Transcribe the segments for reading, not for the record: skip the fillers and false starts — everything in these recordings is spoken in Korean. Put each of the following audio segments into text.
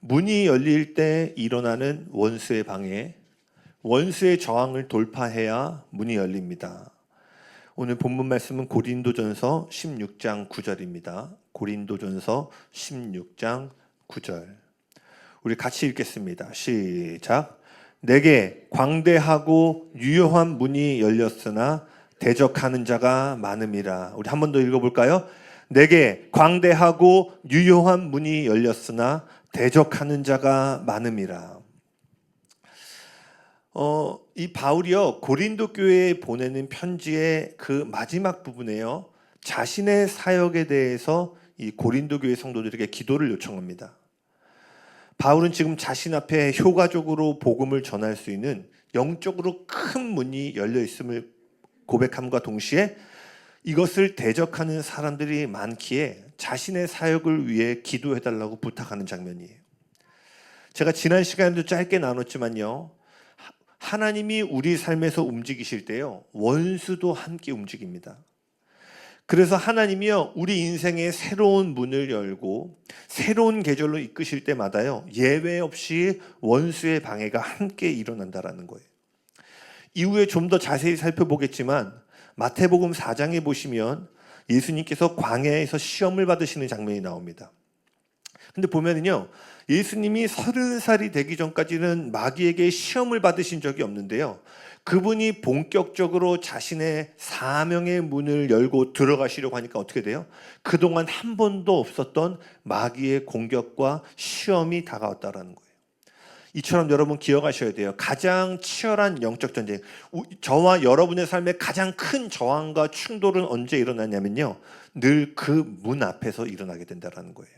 문이 열릴 때 일어나는 원수의 방해, 원수의 저항을 돌파해야 문이 열립니다. 오늘 본문 말씀은 고린도전서 16장 9절입니다. 고린도전서 16장 9절. 우리 같이 읽겠습니다. 시작. 내게 광대하고 유효한 문이 열렸으나 대적하는 자가 많음이라. 우리 한 번 더 읽어볼까요? 내게 광대하고 유효한 문이 열렸으나 대적하는 자가 많음이라. 이 바울이요, 고린도 교회에 보내는 편지의 그 마지막 부분에요, 자신의 사역에 대해서 이 고린도 교회 성도들에게 기도를 요청합니다. 바울은 지금 자신 앞에 효과적으로 복음을 전할 수 있는 영적으로 큰 문이 열려 있음을 고백함과 동시에 이것을 대적하는 사람들이 많기에 자신의 사역을 위해 기도해달라고 부탁하는 장면이에요. 제가 지난 시간에도 짧게 나눴지만요, 하나님이 우리 삶에서 움직이실 때요, 원수도 함께 움직입니다. 그래서 하나님이요, 우리 인생에 새로운 문을 열고 새로운 계절로 이끄실 때마다요, 예외 없이 원수의 방해가 함께 일어난다라는 거예요. 이후에 좀 더 자세히 살펴보겠지만 마태복음 4장에 보시면 예수님께서 광야에서 시험을 받으시는 장면이 나옵니다. 근데 보면은요, 예수님이 30살이 되기 전까지는 마귀에게 시험을 받으신 적이 없는데요, 그분이 본격적으로 자신의 사명의 문을 열고 들어가시려고 하니까 어떻게 돼요? 그동안 한 번도 없었던 마귀의 공격과 시험이 다가왔다라는 거예요. 이처럼 여러분 기억하셔야 돼요. 가장 치열한 영적 전쟁, 저와 여러분의 삶에 가장 큰 저항과 충돌은 언제 일어나냐면요, 늘 그 문 앞에서 일어나게 된다는 거예요.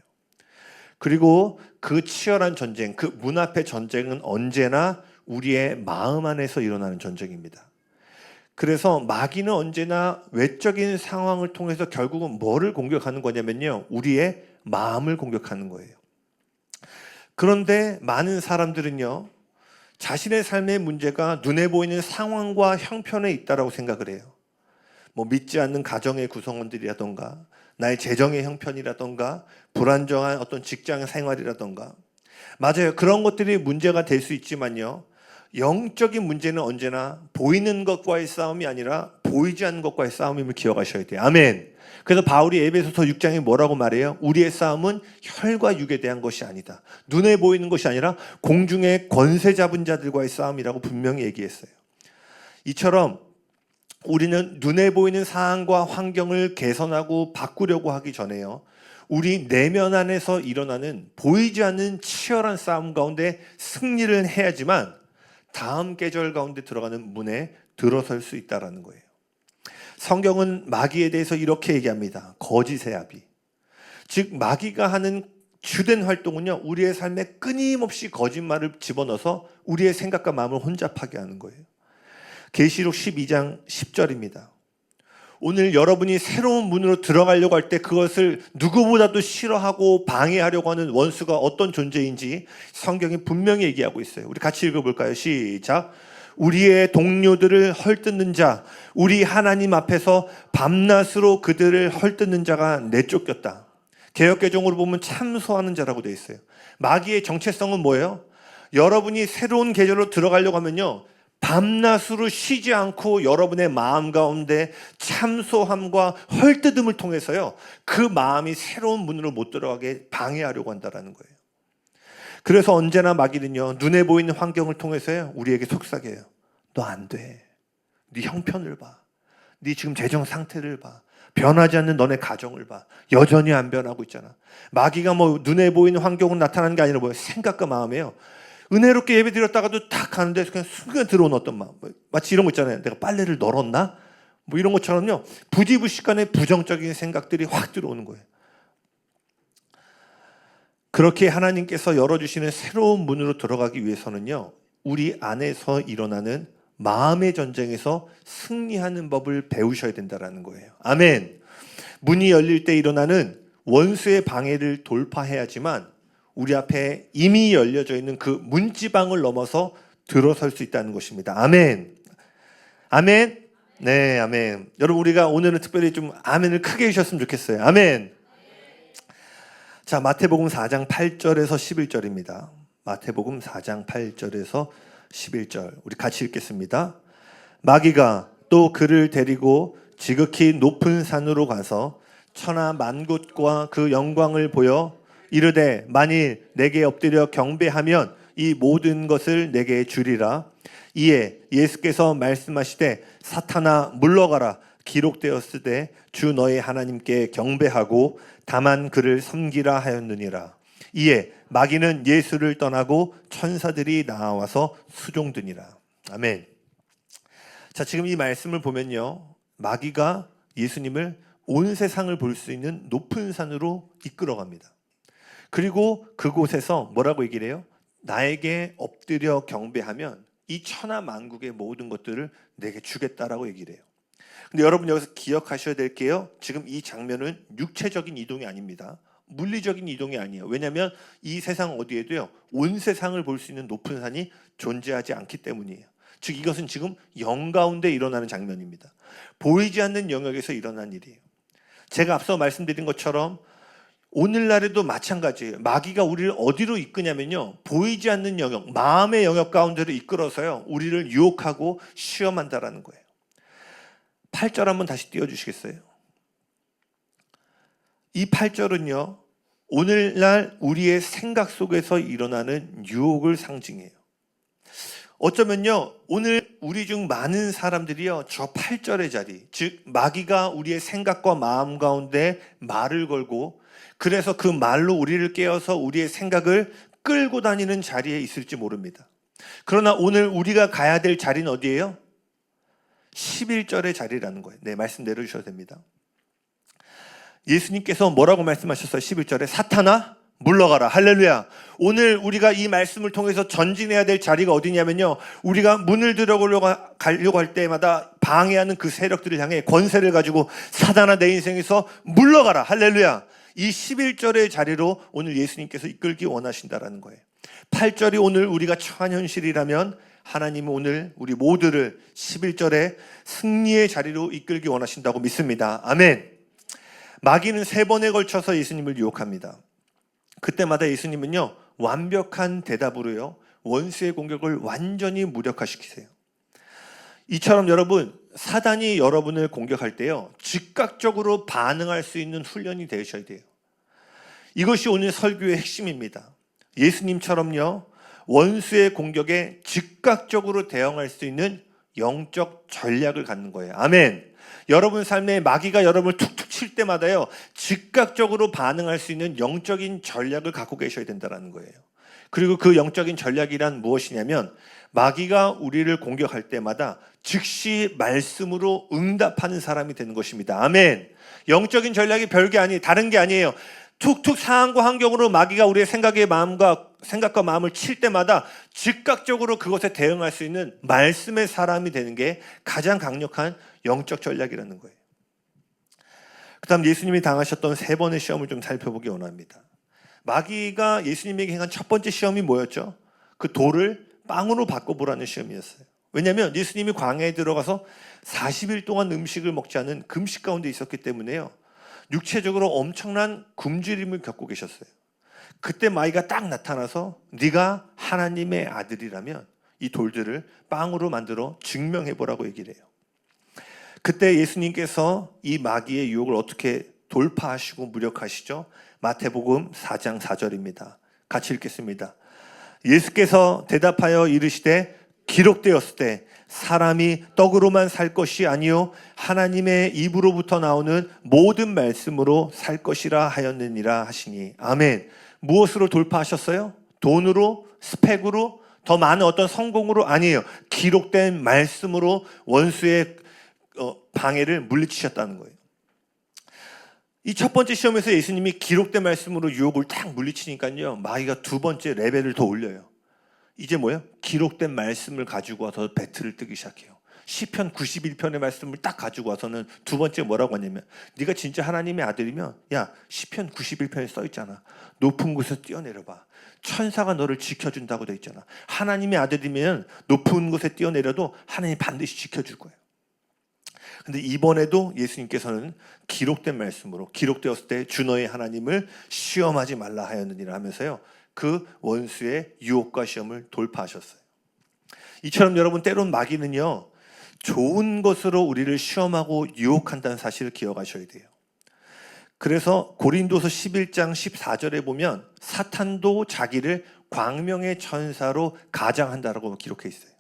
그리고 그 치열한 전쟁, 그 문 앞의 전쟁은 언제나 우리의 마음 안에서 일어나는 전쟁입니다. 그래서 마귀는 언제나 외적인 상황을 통해서 결국은 뭐를 공격하는 거냐면요, 우리의 마음을 공격하는 거예요. 그런데 많은 사람들은요, 자신의 삶의 문제가 눈에 보이는 상황과 형편에 있다라고 생각을 해요. 믿지 않는 가정의 구성원들이라던가, 나의 재정의 형편이라던가, 불안정한 어떤 직장 생활이라던가. 맞아요, 그런 것들이 문제가 될 수 있지만요, 영적인 문제는 언제나 보이는 것과의 싸움이 아니라 보이지 않는 것과의 싸움임을 기억하셔야 돼요. 아멘. 그래서 바울이 에베소서 6장에 뭐라고 말해요? 우리의 싸움은 혈과 육에 대한 것이 아니다. 눈에 보이는 것이 아니라 공중의 권세 잡은 자들과의 싸움이라고 분명히 얘기했어요. 이처럼 우리는 눈에 보이는 상황과 환경을 개선하고 바꾸려고 하기 전에요, 우리 내면 안에서 일어나는 보이지 않는 치열한 싸움 가운데 승리를 해야지만 다음 계절 가운데 들어가는 문에 들어설 수 있다는 거예요. 성경은 마귀에 대해서 이렇게 얘기합니다. 거짓의 아비. 즉 마귀가 하는 주된 활동은요, 우리의 삶에 끊임없이 거짓말을 집어넣어서 우리의 생각과 마음을 혼잡하게 하는 거예요. 계시록 12장 10절입니다. 오늘 여러분이 새로운 문으로 들어가려고 할 때 그것을 누구보다도 싫어하고 방해하려고 하는 원수가 어떤 존재인지 성경이 분명히 얘기하고 있어요. 우리 같이 읽어볼까요? 시작. 우리의 동료들을 헐뜯는 자, 우리 하나님 앞에서 밤낮으로 그들을 헐뜯는 자가 내쫓겼다. 개역개정으로 보면 참소하는 자라고 되어 있어요. 마귀의 정체성은 뭐예요? 여러분이 새로운 계절로 들어가려고 하면요, 밤낮으로 쉬지 않고 여러분의 마음 가운데 참소함과 헐뜯음을 통해서요, 그 마음이 새로운 문으로 못 들어가게 방해하려고 한다는 거예요. 그래서 언제나 마귀는요, 눈에 보이는 환경을 통해서요, 우리에게 속삭여요. 너 안 돼. 네 형편을 봐. 네 지금 재정 상태를 봐. 변하지 않는 너네 가정을 봐. 여전히 안 변하고 있잖아. 마귀가 눈에 보이는 환경은 나타나는 게 아니라 뭐예요? 생각과 마음이에요. 은혜롭게 예배 드렸다가도 딱 가는데 그냥 순간 들어온 어떤 마음, 마치 이런 거 있잖아요. 내가 빨래를 널었나? 이런 것처럼요, 부지불식간에 부정적인 생각들이 확 들어오는 거예요. 그렇게 하나님께서 열어주시는 새로운 문으로 들어가기 위해서는요, 우리 안에서 일어나는 마음의 전쟁에서 승리하는 법을 배우셔야 된다는 거예요. 아멘. 문이 열릴 때 일어나는 원수의 방해를 돌파해야지만 우리 앞에 이미 열려져 있는 그 문지방을 넘어서 들어설 수 있다는 것입니다. 아멘. 아멘. 네, 아멘. 여러분, 우리가 오늘은 특별히 좀 아멘을 크게 해주셨으면 좋겠어요. 아멘. 자, 마태복음 4장 8절에서 11절입니다. 마태복음 4장 8절에서 11절. 우리 같이 읽겠습니다. 마귀가 또 그를 데리고 지극히 높은 산으로 가서 천하 만국과 그 영광을 보여 이르되 만일 내게 엎드려 경배하면 이 모든 것을 내게 주리라. 이에 예수께서 말씀하시되 사탄아 물러가라. 기록되었으되 주 너의 하나님께 경배하고 다만 그를 섬기라 하였느니라. 이에 마귀는 예수를 떠나고 천사들이 나와서 수종드니라. 아멘. 자, 지금 이 말씀을 보면요, 마귀가 예수님을 온 세상을 볼 수 있는 높은 산으로 이끌어갑니다. 그리고 그곳에서 뭐라고 얘기를 해요? 나에게 엎드려 경배하면 이 천하 만국의 모든 것들을 내게 주겠다라고 얘기를 해요. 근데 여러분 여기서 기억하셔야 될 게요, 지금 이 장면은 육체적인 이동이 아닙니다. 물리적인 이동이 아니에요. 왜냐하면 이 세상 어디에도요, 온 세상을 볼 수 있는 높은 산이 존재하지 않기 때문이에요. 즉 이것은 지금 영 가운데 일어나는 장면입니다. 보이지 않는 영역에서 일어난 일이에요. 제가 앞서 말씀드린 것처럼 오늘날에도 마찬가지예요. 마귀가 우리를 어디로 이끄냐면요, 보이지 않는 영역, 마음의 영역 가운데로 이끌어서요, 우리를 유혹하고 시험한다라는 거예요. 8절 한번 다시 띄워주시겠어요? 이 8절은요, 오늘날 우리의 생각 속에서 일어나는 유혹을 상징해요. 어쩌면요, 오늘 우리 중 많은 사람들이요, 저 8절의 자리, 즉 마귀가 우리의 생각과 마음 가운데 말을 걸고 그래서 그 말로 우리를 깨워서 우리의 생각을 끌고 다니는 자리에 있을지 모릅니다. 그러나 오늘 우리가 가야 될 자리는 어디예요? 11절의 자리라는 거예요. 네, 말씀 내려주셔도 됩니다. 예수님께서 뭐라고 말씀하셨어요? 11절에 사탄아 물러가라. 할렐루야. 오늘 우리가 이 말씀을 통해서 전진해야 될 자리가 어디냐면요, 우리가 문을 들어가려고 할 때마다 방해하는 그 세력들을 향해 권세를 가지고 사단아 내 인생에서 물러가라. 할렐루야. 이 11절의 자리로 오늘 예수님께서 이끌기 원하신다라는 거예요. 8절이 오늘 우리가 처한 현실이라면 하나님은 오늘 우리 모두를 11절의 승리의 자리로 이끌기 원하신다고 믿습니다. 아멘. 마귀는 3번에 걸쳐서 예수님을 유혹합니다. 그때마다 예수님은요, 완벽한 대답으로요, 원수의 공격을 완전히 무력화시키세요. 이처럼 여러분, 사단이 여러분을 공격할 때요, 즉각적으로 반응할 수 있는 훈련이 되셔야 돼요. 이것이 오늘 설교의 핵심입니다. 예수님처럼요, 원수의 공격에 즉각적으로 대응할 수 있는 영적 전략을 갖는 거예요. 아멘. 여러분 삶에 마귀가 여러분을 툭툭 칠 때마다요, 즉각적으로 반응할 수 있는 영적인 전략을 갖고 계셔야 된다는 거예요. 그리고 그 영적인 전략이란 무엇이냐면, 마귀가 우리를 공격할 때마다 즉시 말씀으로 응답하는 사람이 되는 것입니다. 아멘. 영적인 전략이 별게 아니에요. 다른 게 아니에요. 툭툭 상황과 환경으로 마귀가 우리의 생각과 마음을 칠 때마다 즉각적으로 그것에 대응할 수 있는 말씀의 사람이 되는 게 가장 강력한 영적 전략이라는 거예요. 그 다음 예수님이 당하셨던 3번의 시험을 좀 살펴보기 원합니다. 마귀가 예수님에게 행한 첫 번째 시험이 뭐였죠? 그 돌을 빵으로 바꿔보라는 시험이었어요. 왜냐하면 예수님이 광야에 들어가서 40일 동안 음식을 먹지 않은 금식 가운데 있었기 때문에요, 육체적으로 엄청난 굶주림을 겪고 계셨어요. 그때 마귀가 딱 나타나서 네가 하나님의 아들이라면 이 돌들을 빵으로 만들어 증명해보라고 얘기를 해요. 그때 예수님께서 이 마귀의 유혹을 어떻게 돌파하시고 무력하시죠? 마태복음 4장 4절입니다. 같이 읽겠습니다. 예수께서 대답하여 이르시되 기록되었을 때 사람이 떡으로만 살 것이 아니요 하나님의 입으로부터 나오는 모든 말씀으로 살 것이라 하였느니라 하시니. 아멘. 무엇으로 돌파하셨어요? 돈으로? 스펙으로? 더 많은 어떤 성공으로? 아니에요. 기록된 말씀으로 원수의 방해를 물리치셨다는 거예요. 이 첫 번째 시험에서 예수님이 기록된 말씀으로 유혹을 딱 물리치니까요, 마귀가 두 번째 레벨을 더 올려요. 이제 뭐예요? 기록된 말씀을 가지고 와서 배틀을 뜨기 시작해요. 시편 91편의 말씀을 딱 가지고 와서는 두 번째 뭐라고 하냐면, 네가 진짜 하나님의 아들이면 야, 시편 91편에 써있잖아. 높은 곳에서 뛰어내려봐. 천사가 너를 지켜준다고 돼 있잖아. 하나님의 아들이면 높은 곳에 뛰어내려도 하나님이 반드시 지켜줄 거예요. 근데 이번에도 예수님께서는 기록된 말씀으로 기록되었을 때 주 너의 하나님을 시험하지 말라 하였느니라 하면서요, 그 원수의 유혹과 시험을 돌파하셨어요. 이처럼 여러분, 때론 마귀는요, 좋은 것으로 우리를 시험하고 유혹한다는 사실을 기억하셔야 돼요. 그래서 고린도서 11장 14절에 보면 사탄도 자기를 광명의 천사로 가장한다라고 기록해 있어요.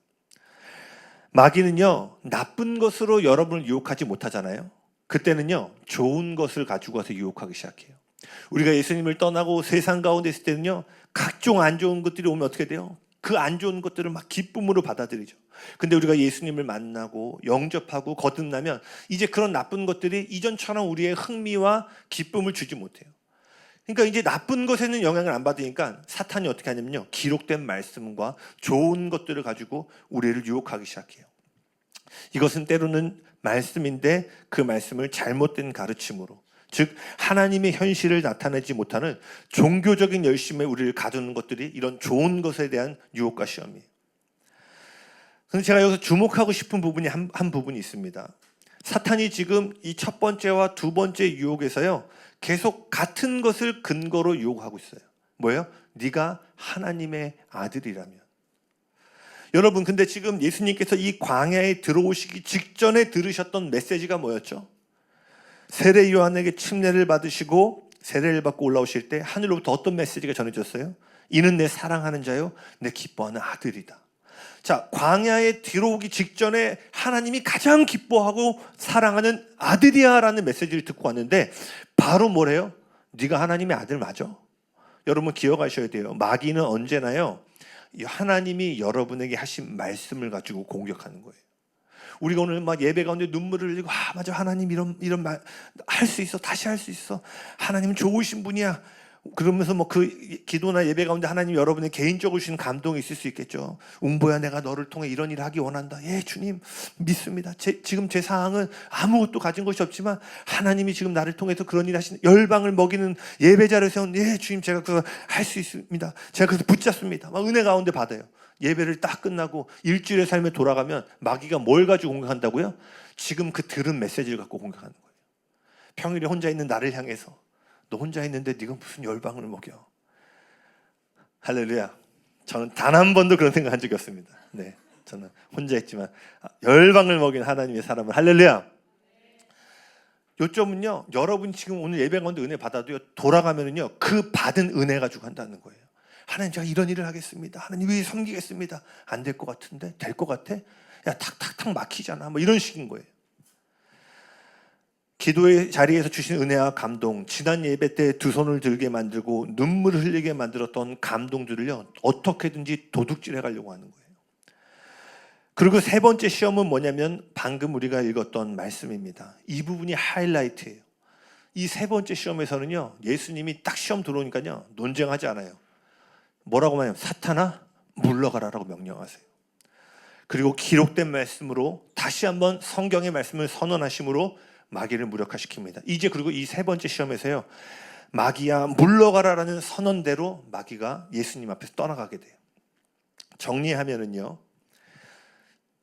마귀는요, 나쁜 것으로 여러분을 유혹하지 못하잖아요. 그때는요, 좋은 것을 가지고 와서 유혹하기 시작해요. 우리가 예수님을 떠나고 세상 가운데 있을 때는요, 각종 안 좋은 것들이 오면 어떻게 돼요? 그 안 좋은 것들을 막 기쁨으로 받아들이죠. 근데 우리가 예수님을 만나고 영접하고 거듭나면 이제 그런 나쁜 것들이 이전처럼 우리의 흥미와 기쁨을 주지 못해요. 그러니까 이제 나쁜 것에는 영향을 안 받으니까 사탄이 어떻게 하냐면요, 기록된 말씀과 좋은 것들을 가지고 우리를 유혹하기 시작해요. 이것은 때로는 말씀인데 그 말씀을 잘못된 가르침으로, 즉 하나님의 현실을 나타내지 못하는 종교적인 열심에 우리를 가두는 것들이 이런 좋은 것에 대한 유혹과 시험이에요. 그런데 제가 여기서 주목하고 싶은 부분이 한 부분이 있습니다. 사탄이 지금 이 첫 번째와 두 번째 유혹에서요, 계속 같은 것을 근거로 유혹하고 있어요. 뭐예요? 네가 하나님의 아들이라면. 여러분, 근데 지금 예수님께서 이 광야에 들어오시기 직전에 들으셨던 메시지가 뭐였죠? 세례 요한에게 침례를 받으시고 세례를 받고 올라오실 때 하늘로부터 어떤 메시지가 전해졌어요? 이는 내 사랑하는 자요, 내 기뻐하는 아들이다. 자, 광야에 들어오기 직전에 하나님이 가장 기뻐하고 사랑하는 아들이야 라는 메시지를 듣고 왔는데 바로 뭐래요? 네가 하나님의 아들 맞아? 여러분 기억하셔야 돼요. 마귀는 언제나요, 하나님이 여러분에게 하신 말씀을 가지고 공격하는 거예요. 우리가 오늘 막 예배 가운데 눈물을 흘리고, 맞아, 하나님 이런 말 할 수 있어, 다시 할 수 있어, 하나님은 좋으신 분이야, 그러면서 뭐 그 기도나 예배 가운데 하나님 여러분의 개인적으로 주신 감동이 있을 수 있겠죠. 웅보야, 내가 너를 통해 이런 일을 하기 원한다. 예, 주님 믿습니다. 지금 제 상황은 아무것도 가진 것이 없지만 하나님이 지금 나를 통해서 그런 일을 하시는, 열방을 먹이는 예배자를 세운, 예, 주님 제가 그거 할 수 있습니다. 제가 그래서 붙잡습니다. 막 은혜 가운데 받아요. 예배를 딱 끝나고 일주일의 삶에 돌아가면 마귀가 뭘 가지고 공격한다고요? 지금 그 들은 메시지를 갖고 공격하는 거예요. 평일에 혼자 있는 나를 향해서, 너 혼자 있는데 네가 무슨 열방을 먹여? 할렐루야. 저는 단 한 번도 그런 생각한 적이 없습니다. 네, 저는 혼자 있지만 열방을 먹인 하나님의 사람을, 할렐루야. 요점은요, 여러분 지금 오늘 예배 가운데 은혜 받아도요, 돌아가면은요, 그 받은 은혜 가지고 한다는 거예요. 하나님 제가 이런 일을 하겠습니다. 하나님 왜 섬기겠습니다. 안 될 것 같은데? 될 것 같아? 야, 탁탁탁 막히잖아. 뭐 이런 식인 거예요. 기도의 자리에서 주신 은혜와 감동, 지난 예배 때 두 손을 들게 만들고 눈물을 흘리게 만들었던 감동들을요, 어떻게든지 도둑질해 가려고 하는 거예요. 그리고 세 번째 시험은 뭐냐면 방금 우리가 읽었던 말씀입니다. 이 부분이 하이라이트예요. 이 세 번째 시험에서는요, 예수님이 딱 시험 들어오니까요, 논쟁하지 않아요. 뭐라고 말해요? 사탄아, 물러가라라고 명령하세요. 그리고 기록된 말씀으로 다시 한번 성경의 말씀을 선언하심으로 마귀를 무력화시킵니다. 이제 그리고 이 세 번째 시험에서요, 마귀야 물러가라라는 선언대로 마귀가 예수님 앞에서 떠나가게 돼요. 정리하면은요,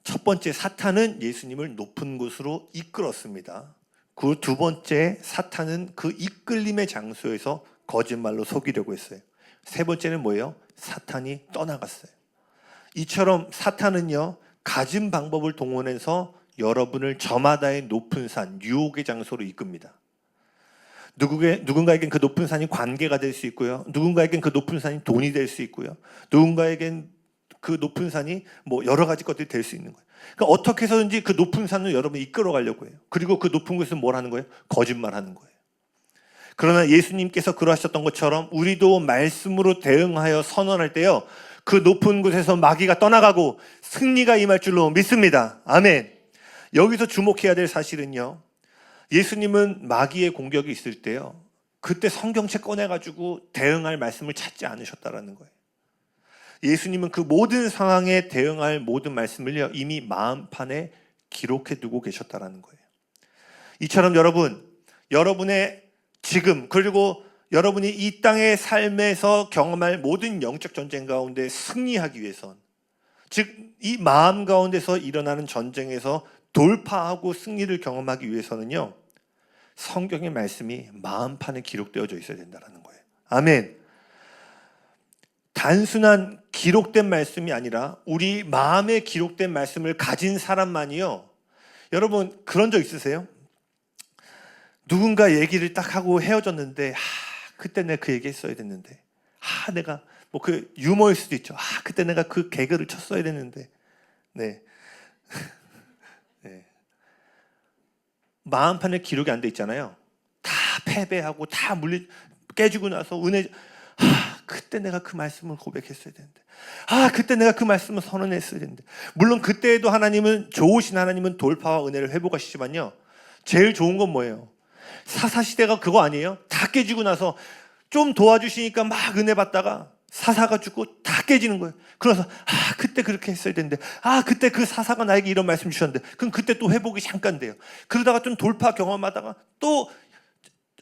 첫 번째 사탄은 예수님을 높은 곳으로 이끌었습니다. 그 두 번째 사탄은 그 이끌림의 장소에서 거짓말로 속이려고 했어요. 세 번째는 뭐예요? 사탄이 떠나갔어요. 이처럼 사탄은요, 가진 방법을 동원해서 여러분을 저마다의 높은 산, 유혹의 장소로 이끕니다. 누군가에겐 그 높은 산이 관계가 될 수 있고요. 누군가에겐 그 높은 산이 돈이 될 수 있고요. 누군가에겐 그 높은 산이 뭐 여러 가지 것들이 될 수 있는 거예요. 그러니까 어떻게 해서든지 그 높은 산을 여러분이 이끌어 가려고 해요. 그리고 그 높은 곳에서 뭘 하는 거예요? 거짓말하는 거예요. 그러나 예수님께서 그러하셨던 것처럼 우리도 말씀으로 대응하여 선언할 때요, 그 높은 곳에서 마귀가 떠나가고 승리가 임할 줄로 믿습니다. 아멘. 여기서 주목해야 될 사실은요, 예수님은 마귀의 공격이 있을 때요, 그때 성경책 꺼내가지고 대응할 말씀을 찾지 않으셨다라는 거예요. 예수님은 그 모든 상황에 대응할 모든 말씀을요, 이미 마음판에 기록해 두고 계셨다라는 거예요. 이처럼 여러분의 지금, 그리고 여러분이 이 땅의 삶에서 경험할 모든 영적 전쟁 가운데 승리하기 위해선, 즉 이 마음 가운데서 일어나는 전쟁에서 돌파하고 승리를 경험하기 위해서는요, 성경의 말씀이 마음판에 기록되어져 있어야 된다는 거예요. 아멘. 단순한 기록된 말씀이 아니라 우리 마음에 기록된 말씀을 가진 사람만이요. 여러분 그런 적 있으세요? 누군가 얘기를 딱 하고 헤어졌는데 그때 내가 그 얘기 했어야 됐는데 내가 뭐 그 유머일 수도 있죠. 그때 내가 그 개그를 쳤어야 됐는데 네. 네. 마음판에 기록이 안 돼 있잖아요. 다 패배하고 다 깨지고 나서 은혜 그때 내가 그 말씀을 고백했어야 되는데 그때 내가 그 말씀을 선언했어야 되는데. 물론 그때에도 하나님은 좋으신 하나님은 돌파와 은혜를 회복하시지만요, 제일 좋은 건 뭐예요? 사사시대가 그거 아니에요? 다 깨지고 나서 좀 도와주시니까 막 은혜 받다가 사사가 죽고 다 깨지는 거예요. 그래서 그때 그렇게 했어야 되는데 그때 그 사사가 나에게 이런 말씀 주셨는데 그럼 그때 또 회복이 잠깐 돼요. 그러다가 좀 돌파 경험하다가 또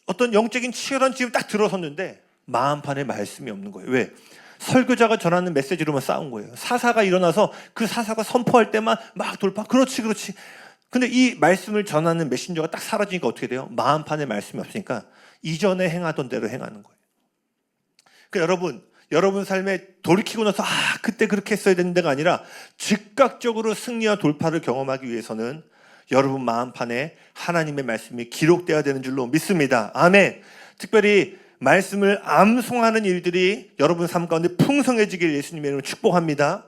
어떤 영적인 치열한 집을 딱 들어섰는데 마음판에 말씀이 없는 거예요. 왜? 설교자가 전하는 메시지로만 싸운 거예요. 사사가 일어나서 그 사사가 선포할 때만 막 돌파. 그렇지. 근데 이 말씀을 전하는 메신저가 딱 사라지니까 어떻게 돼요? 마음판에 말씀이 없으니까 이전에 행하던 대로 행하는 거예요. 그러니까 여러분 삶에 돌이키고 나서 그때 그렇게 했어야 되는 데가 아니라 즉각적으로 승리와 돌파를 경험하기 위해서는 여러분 마음판에 하나님의 말씀이 기록되어야 되는 줄로 믿습니다. 아멘. 특별히 말씀을 암송하는 일들이 여러분 삶 가운데 풍성해지길 예수님의 이름으로 축복합니다.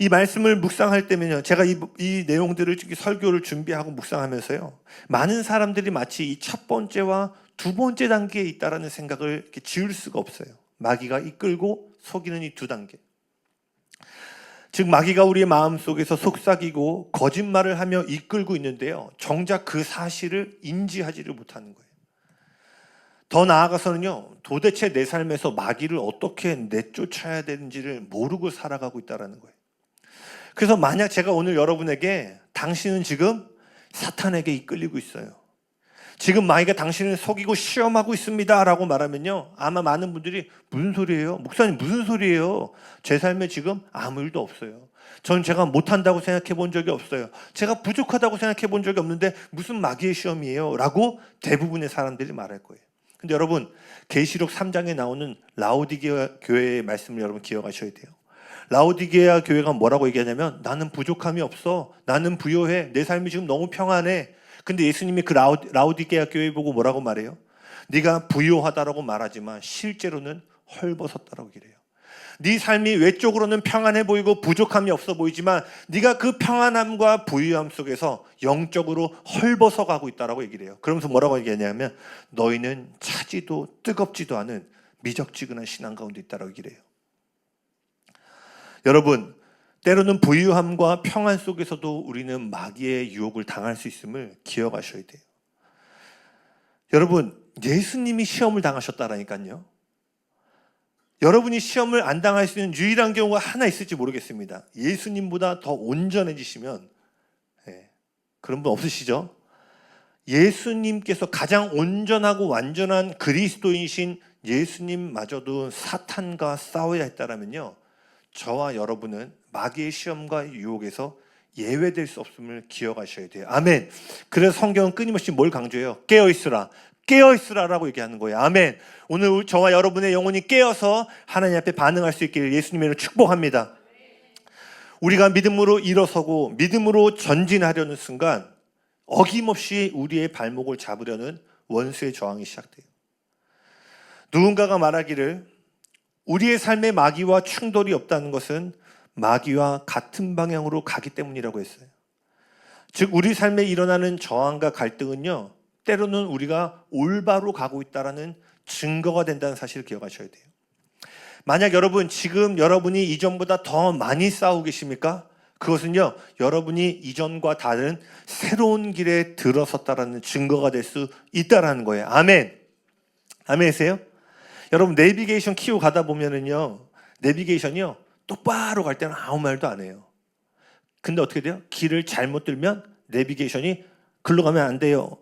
이 말씀을 묵상할 때면요, 제가 이 내용들을 설교를 준비하고 묵상하면서요, 많은 사람들이 마치 이 첫 번째와 두 번째 단계에 있다라는 생각을 이렇게 지울 수가 없어요. 마귀가 이끌고 속이는 이 두 단계. 즉 마귀가 우리의 마음속에서 속삭이고 거짓말을 하며 이끌고 있는데요, 정작 그 사실을 인지하지를 못하는 거예요. 더 나아가서는요, 도대체 내 삶에서 마귀를 어떻게 내쫓아야 되는지를 모르고 살아가고 있다는 거예요. 그래서 만약 제가 오늘 여러분에게 당신은 지금 사탄에게 이끌리고 있어요, 지금 마귀가 당신을 속이고 시험하고 있습니다 라고 말하면요, 아마 많은 분들이 무슨 소리예요? 목사님 무슨 소리예요? 제 삶에 지금 아무 일도 없어요. 저는 제가 못한다고 생각해 본 적이 없어요. 제가 부족하다고 생각해 본 적이 없는데 무슨 마귀의 시험이에요? 라고 대부분의 사람들이 말할 거예요. 근데 여러분, 계시록 3장에 나오는 라오디게아 교회의 말씀을 여러분 기억하셔야 돼요. 라오디게아 교회가 뭐라고 얘기하냐면 나는 부족함이 없어, 나는 부요해, 내 삶이 지금 너무 평안해. 근데 예수님이 그 라오디게아 교회 보고 뭐라고 말해요? 네가 부요하다라고 말하지만 실제로는 헐벗었다라고 얘기해요. 네 삶이 외적으로는 평안해 보이고 부족함이 없어 보이지만 네가 그 평안함과 부유함 속에서 영적으로 헐벗어 가고 있다라고 얘기를 해요. 그러면서 뭐라고 얘기하냐면 너희는 차지도 뜨겁지도 않은 미적지근한 신앙 가운데 있다라고 얘기를 해요. 여러분, 때로는 부유함과 평안 속에서도 우리는 마귀의 유혹을 당할 수 있음을 기억하셔야 돼요. 여러분, 예수님이 시험을 당하셨다라니까요. 여러분이 시험을 안 당할 수 있는 유일한 경우가 하나 있을지 모르겠습니다. 예수님보다 더 온전해지시면, 그런 분 없으시죠? 예수님께서 가장 온전하고 완전한 그리스도이신 예수님마저도 사탄과 싸워야 했다라면요, 저와 여러분은 마귀의 시험과 유혹에서 예외될 수 없음을 기억하셔야 돼요. 아멘. 그래서 성경은 끊임없이 뭘 강조해요? 깨어있으라. 깨어있으라라고 얘기하는 거예요. 아멘. 오늘 저와 여러분의 영혼이 깨어서 하나님 앞에 반응할 수 있기를 예수님의 이름으로 축복합니다. 우리가 믿음으로 일어서고 믿음으로 전진하려는 순간 어김없이 우리의 발목을 잡으려는 원수의 저항이 시작돼요. 누군가가 말하기를 우리의 삶에 마귀와 충돌이 없다는 것은 마귀와 같은 방향으로 가기 때문이라고 했어요. 즉 우리 삶에 일어나는 저항과 갈등은요, 때로는 우리가 올바로 가고 있다는 증거가 된다는 사실을 기억하셔야 돼요. 만약 지금 여러분이 이전보다 더 많이 싸우고 계십니까? 그것은요, 여러분이 이전과 다른 새로운 길에 들어섰다는 증거가 될 수 있다는 거예요. 아멘. 아멘이세요? 여러분, 내비게이션 키고 가다 보면은요, 내비게이션이요, 똑바로 갈 때는 아무 말도 안 해요. 근데 어떻게 돼요? 길을 잘못 들면 내비게이션이 글로 가면 안 돼요,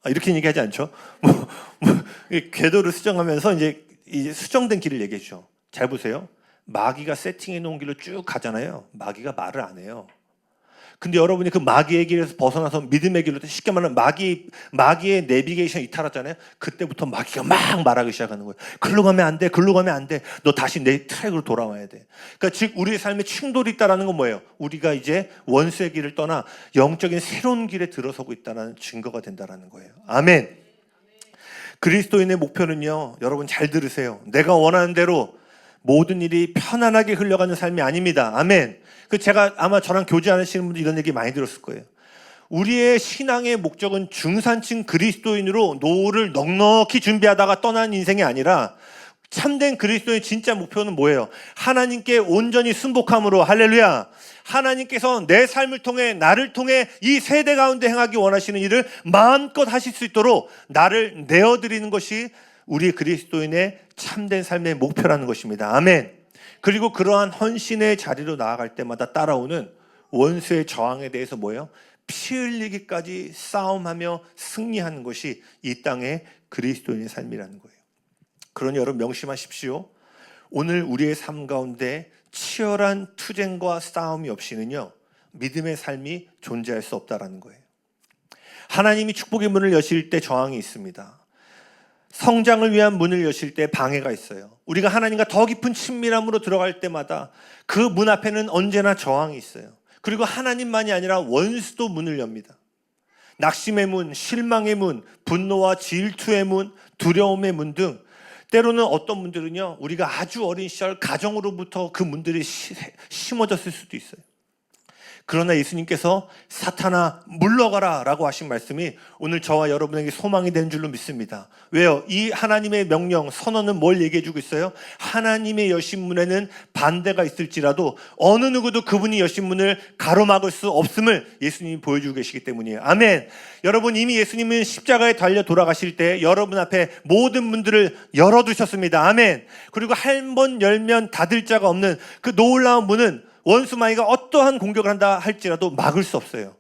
이렇게 얘기하지 않죠? 궤도를 수정하면서 이제 수정된 길을 얘기해줘. 잘 보세요. 마귀가 세팅해 놓은 길로 쭉 가잖아요. 마귀가 말을 안 해요. 근데 여러분이 그 마귀의 길에서 벗어나서 믿음의 길로, 쉽게 말하면 마귀의 내비게이션 이탈하잖아요. 그때부터 마귀가 막 말하기 시작하는 거예요. 글로 가면 안 돼, 글로 가면 안 돼. 너 다시 내 트랙으로 돌아와야 돼. 그러니까 즉 우리의 삶에 충돌이 있다는 건 뭐예요? 우리가 이제 원수의 길을 떠나 영적인 새로운 길에 들어서고 있다는 증거가 된다는 거예요. 아멘. 그리스도인의 목표는요, 여러분 잘 들으세요. 내가 원하는 대로 모든 일이 편안하게 흘러가는 삶이 아닙니다. 아멘. 제가 아마 저랑 교제하시는 분들 이런 얘기 많이 들었을 거예요. 우리의 신앙의 목적은 중산층 그리스도인으로 노후를 넉넉히 준비하다가 떠난 인생이 아니라 참된 그리스도의 진짜 목표는 뭐예요? 하나님께 온전히 순복함으로, 할렐루야, 하나님께서 내 삶을 통해, 나를 통해 이 세대 가운데 행하기 원하시는 일을 마음껏 하실 수 있도록 나를 내어드리는 것이 우리 그리스도인의 참된 삶의 목표라는 것입니다. 아멘. 그리고 그러한 헌신의 자리로 나아갈 때마다 따라오는 원수의 저항에 대해서 뭐예요? 피 흘리기까지 싸움하며 승리하는 것이 이 땅의 그리스도인의 삶이라는 거예요. 그러니 여러분 명심하십시오. 오늘 우리의 삶 가운데 치열한 투쟁과 싸움이 없이는요, 믿음의 삶이 존재할 수 없다라는 거예요. 하나님이 축복의 문을 여실 때 저항이 있습니다. 성장을 위한 문을 여실 때 방해가 있어요. 우리가 하나님과 더 깊은 친밀함으로 들어갈 때마다 그 문 앞에는 언제나 저항이 있어요. 그리고 하나님만이 아니라 원수도 문을 엽니다. 낙심의 문, 실망의 문, 분노와 질투의 문, 두려움의 문 등, 때로는 어떤 문들은요, 우리가 아주 어린 시절 가정으로부터 그 문들이 심어졌을 수도 있어요. 그러나 예수님께서 사탄아 물러가라 라고 하신 말씀이 오늘 저와 여러분에게 소망이 되는 줄로 믿습니다. 왜요? 이 하나님의 명령, 선언은 뭘 얘기해 주고 있어요? 하나님의 여신 문에는 반대가 있을지라도 어느 누구도 그분이 여신 문을 가로막을 수 없음을 예수님이 보여주고 계시기 때문이에요. 아멘. 여러분, 이미 예수님은 십자가에 달려 돌아가실 때 여러분 앞에 모든 문들을 열어두셨습니다. 아멘. 그리고 한 번 열면 닫을 자가 없는 그 놀라운 문은 원수 마귀가 어떠한 공격을 한다 할지라도 막을 수 없어요.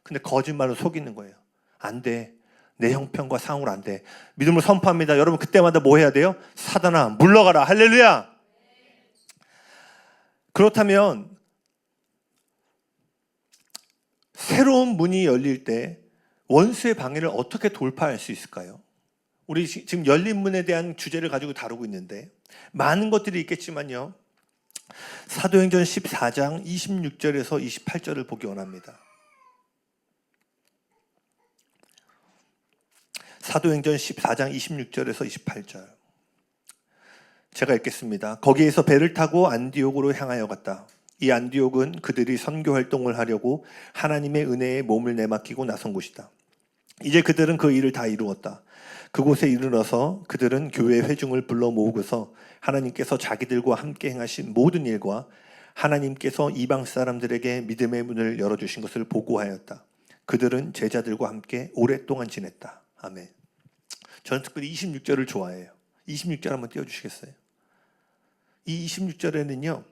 근데 거짓말로 속이는 거예요. 안 돼. 내 형편과 상황으로 안 돼. 믿음을 선포합니다. 여러분 그때마다 뭐 해야 돼요? 사단아 물러가라. 할렐루야. 그렇다면 새로운 문이 열릴 때 원수의 방해를 어떻게 돌파할 수 있을까요? 우리 지금 열린 문에 대한 주제를 가지고 다루고 있는데 많은 것들이 있겠지만요, 사도행전 14장 26절에서 28절을 보기 원합니다. 사도행전 14장 26절에서 28절 제가 읽겠습니다. 거기에서 배를 타고 안디옥으로 향하여 갔다. 이 안디옥은 그들이 선교 활동을 하려고 하나님의 은혜에 몸을 내맡기고 나선 곳이다. 이제 그들은 그 일을 다 이루었다. 그곳에 이르러서 그들은 교회 회중을 불러 모으고서 하나님께서 자기들과 함께 행하신 모든 일과 하나님께서 이방 사람들에게 믿음의 문을 열어주신 것을 보고하였다. 그들은 제자들과 함께 오랫동안 지냈다. 아멘. 저는 특별히 26절을 좋아해요. 26절 한번 띄워주시겠어요? 이 26절에는요,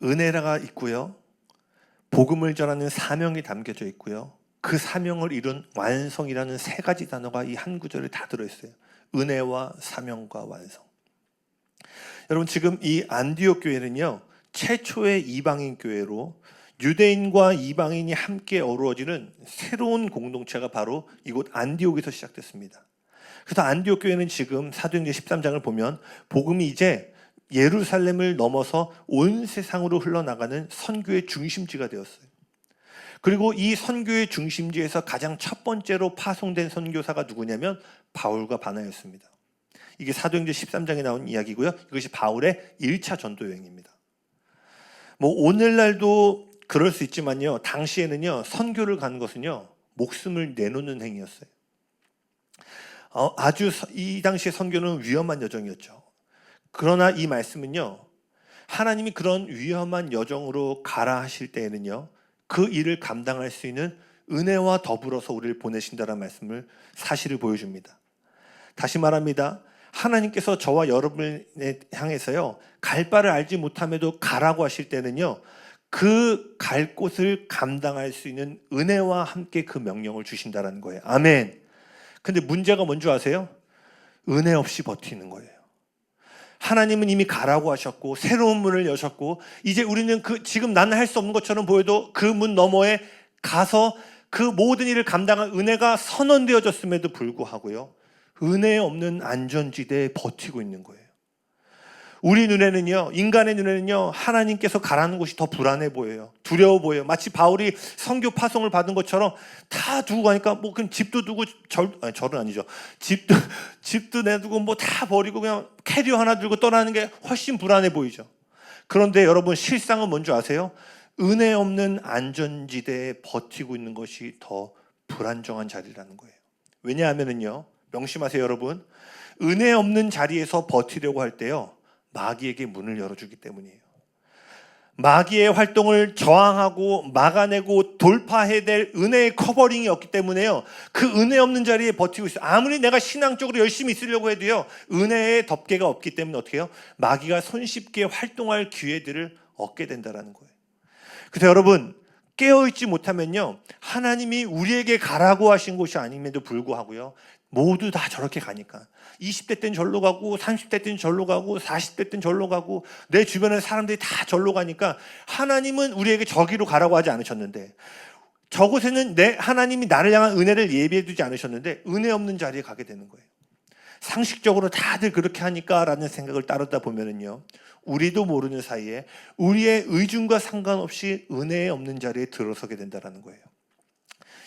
은혜라가 있고요, 복음을 전하는 사명이 담겨져 있고요, 그 사명을 이룬 완성이라는 세 가지 단어가 이 한 구절에 다 들어있어요. 은혜와 사명과 완성. 여러분 지금 이 안디옥 교회는요, 최초의 이방인 교회로 유대인과 이방인이 함께 어우러지는 새로운 공동체가 바로 이곳 안디옥에서 시작됐습니다. 그래서 안디옥 교회는 지금 사도행전 13장을 보면 복음이 이제 예루살렘을 넘어서 온 세상으로 흘러나가는 선교의 중심지가 되었어요. 그리고 이 선교의 중심지에서 가장 첫 번째로 파송된 선교사가 누구냐면 바울과 바나였습니다. 이게 사도행전 13장에 나온 이야기고요. 이것이 바울의 1차 전도 여행입니다. 오늘날도 그럴 수 있지만요, 당시에는요, 선교를 가는 것은요, 목숨을 내놓는 행위였어요. 아주 이 당시의 선교는 위험한 여정이었죠. 그러나 이 말씀은요, 하나님이 그런 위험한 여정으로 가라 하실 때에는요, 그 일을 감당할 수 있는 은혜와 더불어서 우리를 보내신다는 말씀을, 사실을 보여줍니다. 다시 말합니다. 하나님께서 저와 여러분에 향해서요, 갈 바를 알지 못함에도 가라고 하실 때는요, 그 갈 곳을 감당할 수 있는 은혜와 함께 그 명령을 주신다는 거예요. 아멘. 근데 문제가 뭔지 아세요? 은혜 없이 버티는 거예요. 하나님은 이미 가라고 하셨고 새로운 문을 여셨고 이제 우리는 지금 나는 할 수 없는 것처럼 보여도 그 문 너머에 가서 그 모든 일을 감당할 은혜가 선언되어졌음에도 불구하고요, 은혜 없는 안전지대에 버티고 있는 거예요. 우리 눈에는요, 인간의 눈에는요, 하나님께서 가라는 곳이 더 불안해 보여요. 두려워 보여요. 마치 바울이 선교 파송을 받은 것처럼 다 두고 가니까 뭐 그냥 집도 두고 절은 아니죠. 집도 내두고 뭐 다 버리고 그냥 캐리어 하나 들고 떠나는 게 훨씬 불안해 보이죠. 그런데 여러분, 실상은 뭔지 아세요? 은혜 없는 안전지대에 버티고 있는 것이 더 불안정한 자리라는 거예요. 왜냐하면은요, 명심하세요 여러분, 은혜 없는 자리에서 버티려고 할 때요, 마귀에게 문을 열어주기 때문이에요. 마귀의 활동을 저항하고 막아내고 돌파해야 될 은혜의 커버링이 없기 때문에요, 그 은혜 없는 자리에 버티고 있어요. 아무리 내가 신앙적으로 열심히 있으려고 해도요, 은혜의 덮개가 없기 때문에 어떻게 해요? 마귀가 손쉽게 활동할 기회들을 얻게 된다는 거예요. 그래서 여러분, 깨어있지 못하면요, 하나님이 우리에게 가라고 하신 곳이 아님에도 불구하고요, 모두 다 저렇게 가니까 20대 때는 절로 가고 30대 때는 절로 가고 40대 때는 절로 가고 내 주변의 사람들이 다 절로 가니까 하나님은 우리에게 저기로 가라고 하지 않으셨는데, 저곳에는 하나님이 나를 향한 은혜를 예비해 두지 않으셨는데 은혜 없는 자리에 가게 되는 거예요. 상식적으로 다들 그렇게 하니까 라는 생각을 따르다 보면은요, 우리도 모르는 사이에 우리의 의중과 상관없이 은혜 없는 자리에 들어서게 된다는 거예요.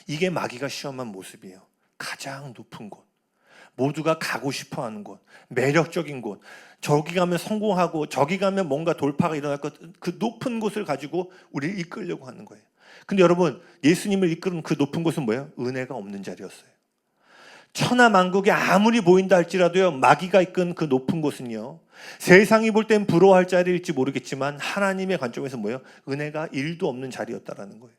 이게 마귀가 시험한 모습이에요. 가장 높은 곳, 모두가 가고 싶어하는 곳, 매력적인 곳, 저기 가면 성공하고 저기 가면 뭔가 돌파가 일어날 것, 그 높은 곳을 가지고 우리를 이끌려고 하는 거예요. 근데 여러분, 예수님을 이끄는 그 높은 곳은 뭐예요? 은혜가 없는 자리였어요. 천하만국이 아무리 보인다 할지라도요, 마귀가 이끈 그 높은 곳은요, 세상이 볼 땐 부러워할 자리일지 모르겠지만 하나님의 관점에서 뭐예요? 은혜가 1도 없는 자리였다라는 거예요.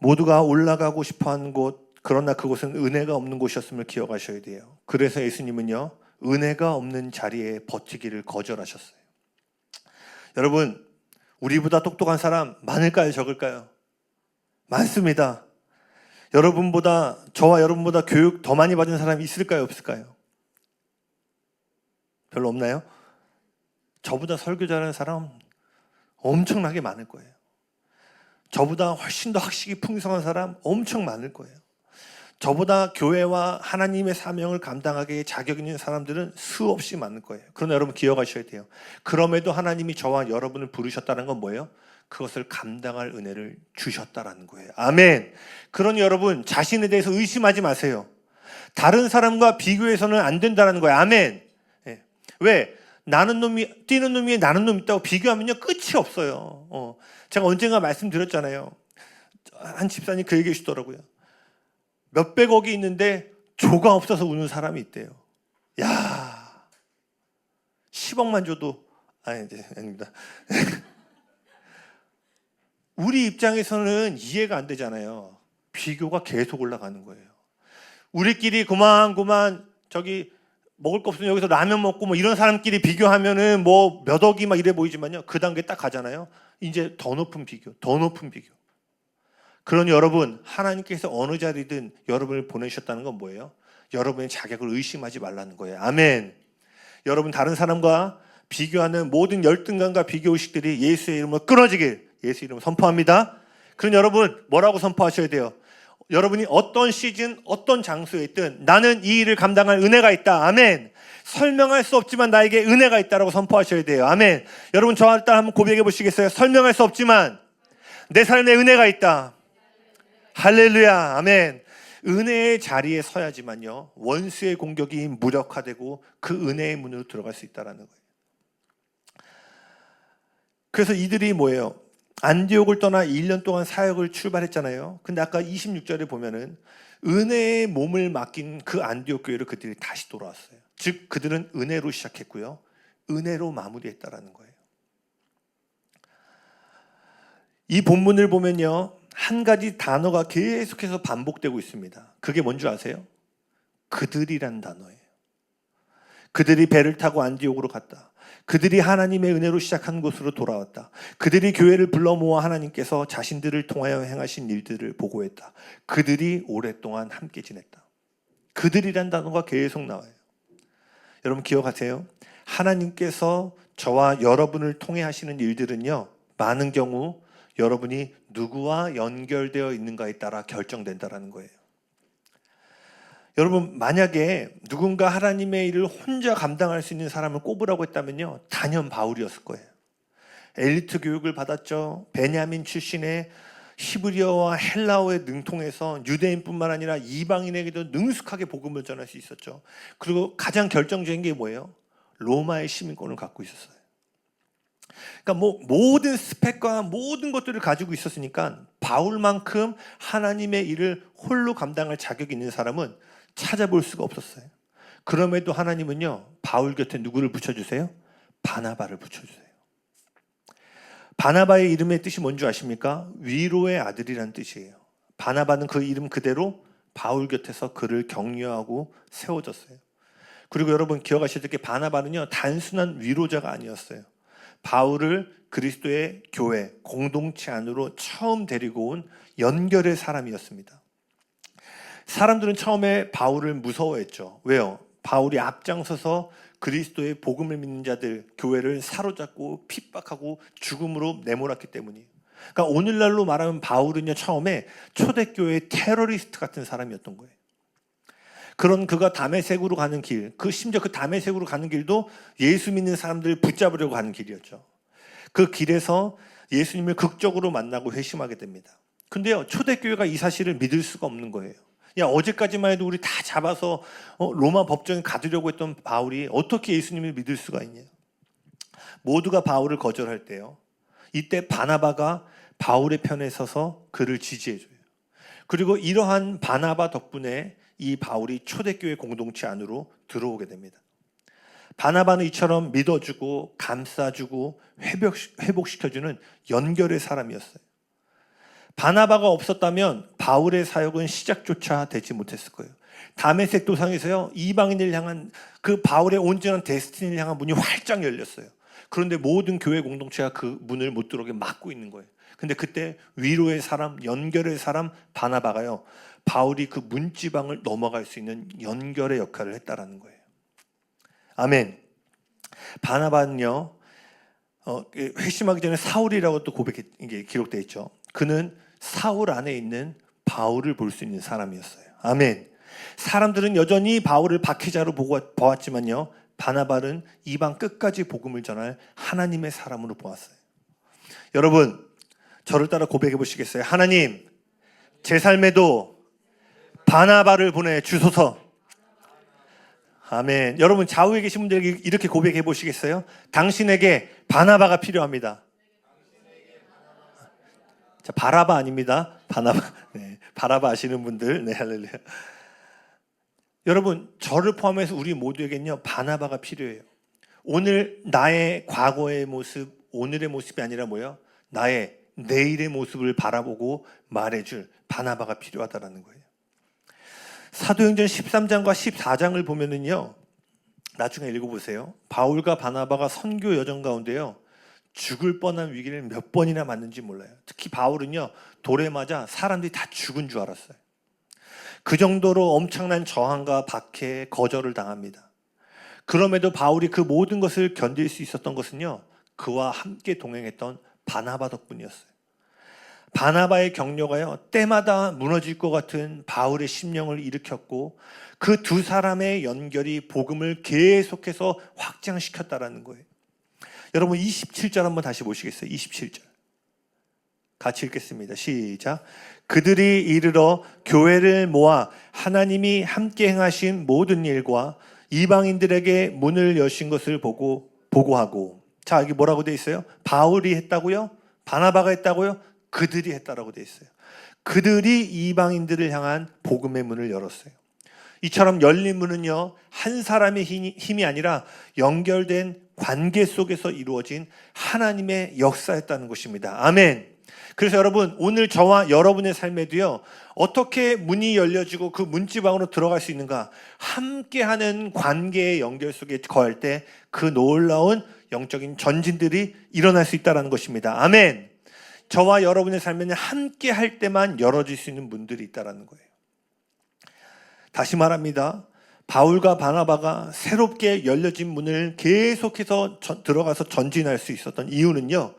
모두가 올라가고 싶어하는 곳, 그러나 그곳은 은혜가 없는 곳이었음을 기억하셔야 돼요. 그래서 예수님은요, 은혜가 없는 자리에 버티기를 거절하셨어요. 여러분, 우리보다 똑똑한 사람 많을까요, 적을까요? 많습니다. 저와 여러분보다 교육 더 많이 받은 사람이 있을까요, 없을까요? 별로 없나요? 저보다 설교 잘하는 사람 엄청나게 많을 거예요. 저보다 훨씬 더 학식이 풍성한 사람 엄청 많을 거예요. 저보다 교회와 하나님의 사명을 감당하기에 자격 있는 사람들은 수없이 많을 거예요. 그러나 여러분 기억하셔야 돼요. 그럼에도 하나님이 저와 여러분을 부르셨다는 건 뭐예요? 그것을 감당할 은혜를 주셨다라는 거예요. 아멘. 그러니 여러분, 자신에 대해서 의심하지 마세요. 다른 사람과 비교해서는 안 된다는 거예요. 아멘. 네. 왜? 뛰는 놈이 나는 놈 있다고 비교하면요, 끝이 없어요. 제가 언젠가 말씀드렸잖아요. 한 집사님 그 얘기 해주시더라고요. 몇백억이 있는데 조가 없어서 우는 사람이 있대요. 야, 10억만 줘도 아닙니다. 우리 입장에서는 이해가 안 되잖아요. 비교가 계속 올라가는 거예요. 우리끼리 고만 저기 먹을 거 없으면 여기서 라면 먹고 뭐 이런 사람끼리 비교하면은 뭐 몇 억이 막 이래 보이지만요, 그 단계 딱 가잖아요. 이제 더 높은 비교. 그러니 여러분, 하나님께서 어느 자리든 여러분을 보내셨다는 건 뭐예요? 여러분의 자격을 의심하지 말라는 거예요. 아멘. 여러분, 다른 사람과 비교하는 모든 열등감과 비교의식들이 예수의 이름으로 끊어지길 예수 이름으로 선포합니다. 그럼 여러분, 뭐라고 선포하셔야 돼요? 여러분이 어떤 시즌, 어떤 장소에 있든 나는 이 일을 감당할 은혜가 있다. 아멘. 설명할 수 없지만 나에게 은혜가 있다라고 선포하셔야 돼요. 아멘. 여러분, 저와 일단 한번 고백해 보시겠어요? 설명할 수 없지만 내 삶에 은혜가 있다. 할렐루야. 아멘. 은혜의 자리에 서야지만요, 원수의 공격이 무력화되고 그 은혜의 문으로 들어갈 수 있다는 거예요. 그래서 이들이 뭐예요? 안디옥을 떠나 1년 동안 사역을 출발했잖아요. 근데 아까 26절에 보면은 은혜의 몸을 맡긴 그 안디옥 교회로 그들이 다시 돌아왔어요. 즉 그들은 은혜로 시작했고요, 은혜로 마무리했다라는 거예요. 이 본문을 보면요, 한 가지 단어가 계속해서 반복되고 있습니다. 그게 뭔지 아세요? 그들이란 단어예요. 그들이 배를 타고 안디옥으로 갔다. 그들이 하나님의 은혜로 시작한 곳으로 돌아왔다. 그들이 교회를 불러 모아 하나님께서 자신들을 통하여 행하신 일들을 보고했다. 그들이 오랫동안 함께 지냈다. 그들이란 단어가 계속 나와요. 여러분 기억하세요. 하나님께서 저와 여러분을 통해 하시는 일들은요, 많은 경우 여러분이 누구와 연결되어 있는가에 따라 결정된다라는 거예요. 여러분, 만약에 누군가 하나님의 일을 혼자 감당할 수 있는 사람을 꼽으라고 했다면요, 단연 바울이었을 거예요. 엘리트 교육을 받았죠. 베냐민 출신의 히브리어와 헬라어에 능통해서 유대인뿐만 아니라 이방인에게도 능숙하게 복음을 전할 수 있었죠. 그리고 가장 결정적인 게 뭐예요? 로마의 시민권을 갖고 있었어요. 그러니까 모든 스펙과 모든 것들을 가지고 있었으니까 바울만큼 하나님의 일을 홀로 감당할 자격이 있는 사람은 찾아볼 수가 없었어요. 그럼에도 하나님은요, 바울 곁에 누구를 붙여주세요? 바나바를 붙여주세요. 바나바의 이름의 뜻이 뭔지 아십니까? 위로의 아들이라는 뜻이에요. 바나바는 그 이름 그대로 바울 곁에서 그를 격려하고 세워졌어요. 그리고 여러분 기억하셔야 될 게 바나바는요, 단순한 위로자가 아니었어요. 바울을 그리스도의 교회, 공동체 안으로 처음 데리고 온 연결의 사람이었습니다. 사람들은 처음에 바울을 무서워했죠. 왜요? 바울이 앞장서서 그리스도의 복음을 믿는 자들, 교회를 사로잡고 핍박하고 죽음으로 내몰았기 때문이에요. 그러니까 오늘날로 말하면 바울은요, 처음에 초대교회 테러리스트 같은 사람이었던 거예요. 그런 그가 다메섹으로 가는 길, 심지어 그 다메섹으로 가는 길도 예수 믿는 사람들을 붙잡으려고 가는 길이었죠. 그 길에서 예수님을 극적으로 만나고 회심하게 됩니다. 근데요, 초대교회가 이 사실을 믿을 수가 없는 거예요. 야, 어제까지만 해도 우리 다 잡아서 로마 법정에 가두려고 했던 바울이 어떻게 예수님을 믿을 수가 있냐. 모두가 바울을 거절할 때요, 이때 바나바가 바울의 편에 서서 그를 지지해줘요. 그리고 이러한 바나바 덕분에 이 바울이 초대교회 공동체 안으로 들어오게 됩니다. 바나바는 이처럼 믿어주고 감싸주고 회복시켜주는 연결의 사람이었어요. 바나바가 없었다면 바울의 사역은 시작조차 되지 못했을 거예요. 다메섹 도상에서요, 이방인을 향한 그 바울의 온전한 데스티니를 향한 문이 활짝 열렸어요. 그런데 모든 교회 공동체가 그 문을 못 들어오게 막고 있는 거예요. 근데 그때 위로의 사람, 연결의 사람 바나바가요, 바울이 그 문지방을 넘어갈 수 있는 연결의 역할을 했다라는 거예요. 아멘. 바나바는요, 회심하기 전에 사울이라고 또 이게 기록되어 있죠. 그는 사울 안에 있는 바울을 볼 수 있는 사람이었어요. 아멘. 사람들은 여전히 바울을 박해자로 보았지만요, 바나바는 이방 끝까지 복음을 전할 하나님의 사람으로 보았어요. 여러분, 저를 따라 고백해 보시겠어요? 하나님, 제 삶에도 바나바를 보내 주소서. 아멘. 여러분, 좌우에 계신 분들에게 이렇게 고백해 보시겠어요? 당신에게 바나바가 필요합니다. 자, 바라바 아닙니다. 바나바. 네, 바라바 아시는 분들, 네, 할렐루야. 여러분, 저를 포함해서 우리 모두에겐요, 바나바가 필요해요. 오늘 나의 과거의 모습, 오늘의 모습이 아니라 뭐예요? 나의 내일의 모습을 바라보고 말해줄 바나바가 필요하다라는 거예요. 사도행전 13장과 14장을 보면은요, 나중에 읽어보세요. 바울과 바나바가 선교 여정 가운데요, 죽을 뻔한 위기를 몇 번이나 맞는지 몰라요. 특히 바울은요, 돌에 맞아 사람들이 다 죽은 줄 알았어요. 그 정도로 엄청난 저항과 박해, 거절을 당합니다. 그럼에도 바울이 그 모든 것을 견딜 수 있었던 것은요, 그와 함께 동행했던 바나바 덕분이었어요. 바나바의 격려가요, 때마다 무너질 것 같은 바울의 심령을 일으켰고, 그 두 사람의 연결이 복음을 계속해서 확장시켰다라는 거예요. 여러분, 27절 한번 다시 보시겠어요? 27절 같이 읽겠습니다. 시작. 그들이 이르러 교회를 모아 하나님이 함께 행하신 모든 일과 이방인들에게 문을 여신 것을 보고하고. 자, 여기 뭐라고 돼 있어요? 바울이 했다고요? 바나바가 했다고요? 그들이 했다라고 돼 있어요. 그들이 이방인들을 향한 복음의 문을 열었어요. 이처럼 열린 문은요, 한 사람의 힘이 아니라 연결된 관계 속에서 이루어진 하나님의 역사였다는 것입니다. 아멘. 그래서 여러분, 오늘 저와 여러분의 삶에도요, 어떻게 문이 열려지고 그 문지방으로 들어갈 수 있는가? 함께하는 관계의 연결 속에 거할 때 그 놀라운 영적인 전진들이 일어날 수 있다는 것입니다. 아멘. 저와 여러분의 삶에는 함께 할 때만 열어질 수 있는 문들이 있다는 거예요. 다시 말합니다. 바울과 바나바가 새롭게 열려진 문을 계속해서 들어가서 전진할 수 있었던 이유는요,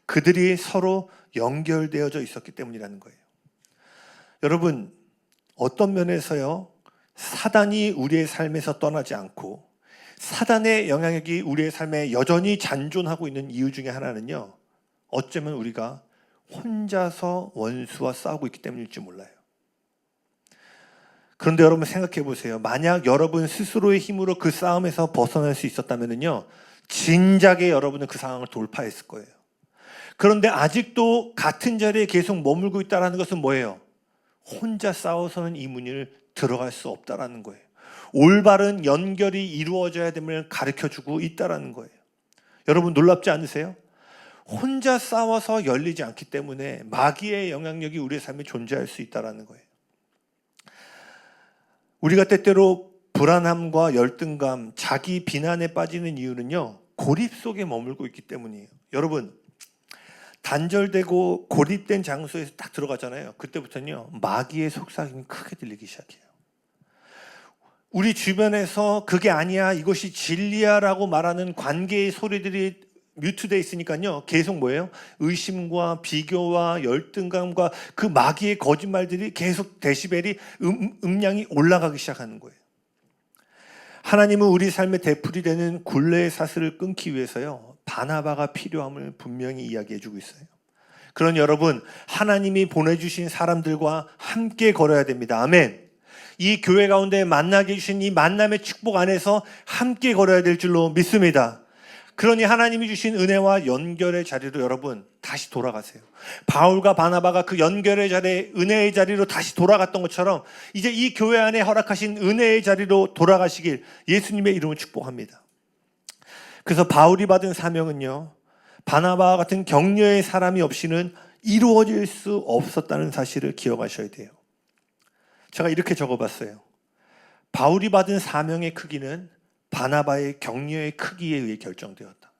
그들이 서로 연결되어져 있었기 때문이라는 거예요. 여러분, 어떤 면에서요, 사단이 우리의 삶에서 떠나지 않고 사단의 영향력이 우리의 삶에 여전히 잔존하고 있는 이유 중에 하나는요, 어쩌면 우리가 혼자서 원수와 싸우고 있기 때문일지 몰라요. 그런데 여러분 생각해 보세요. 만약 여러분 스스로의 힘으로 그 싸움에서 벗어날 수 있었다면요, 진작에 여러분은 그 상황을 돌파했을 거예요. 그런데 아직도 같은 자리에 계속 머물고 있다는 것은 뭐예요? 혼자 싸워서는 이 문을 들어갈 수 없다는 거예요. 올바른 연결이 이루어져야 됨을 가르쳐주고 있다는 거예요. 여러분 놀랍지 않으세요? 혼자 싸워서 열리지 않기 때문에 마귀의 영향력이 우리의 삶에 존재할 수 있다는 거예요. 우리가 때때로 불안함과 열등감, 자기 비난에 빠지는 이유는요, 고립 속에 머물고 있기 때문이에요. 여러분, 단절되고 고립된 장소에서 딱 들어가잖아요. 그때부터는요, 마귀의 속삭임이 크게 들리기 시작해요. 우리 주변에서 그게 아니야, 이것이 진리야 라고 말하는 관계의 소리들이 뮤트되어 있으니까요, 계속 뭐예요? 의심과 비교와 열등감과 그 마귀의 거짓말들이 계속 데시벨이 음량이 올라가기 시작하는 거예요. 하나님은 우리 삶의 대풀이 되는 굴레의 사슬을 끊기 위해서요, 바나바가 필요함을 분명히 이야기해주고 있어요. 그런 여러분, 하나님이 보내주신 사람들과 함께 걸어야 됩니다. 아멘. 이 교회 가운데 만나게 해주신 이 만남의 축복 안에서 함께 걸어야 될 줄로 믿습니다. 그러니 하나님이 주신 은혜와 연결의 자리로 여러분 다시 돌아가세요. 바울과 바나바가 그 연결의 자리에 은혜의 자리로 다시 돌아갔던 것처럼 이제 이 교회 안에 허락하신 은혜의 자리로 돌아가시길 예수님의 이름으로 축복합니다. 그래서 바울이 받은 사명은요, 바나바와 같은 격려의 사람이 없이는 이루어질 수 없었다는 사실을 기억하셔야 돼요. 제가 이렇게 적어봤어요. 바울이 받은 사명의 크기는 바나바의 격려의 크기에 의해 결정되었다.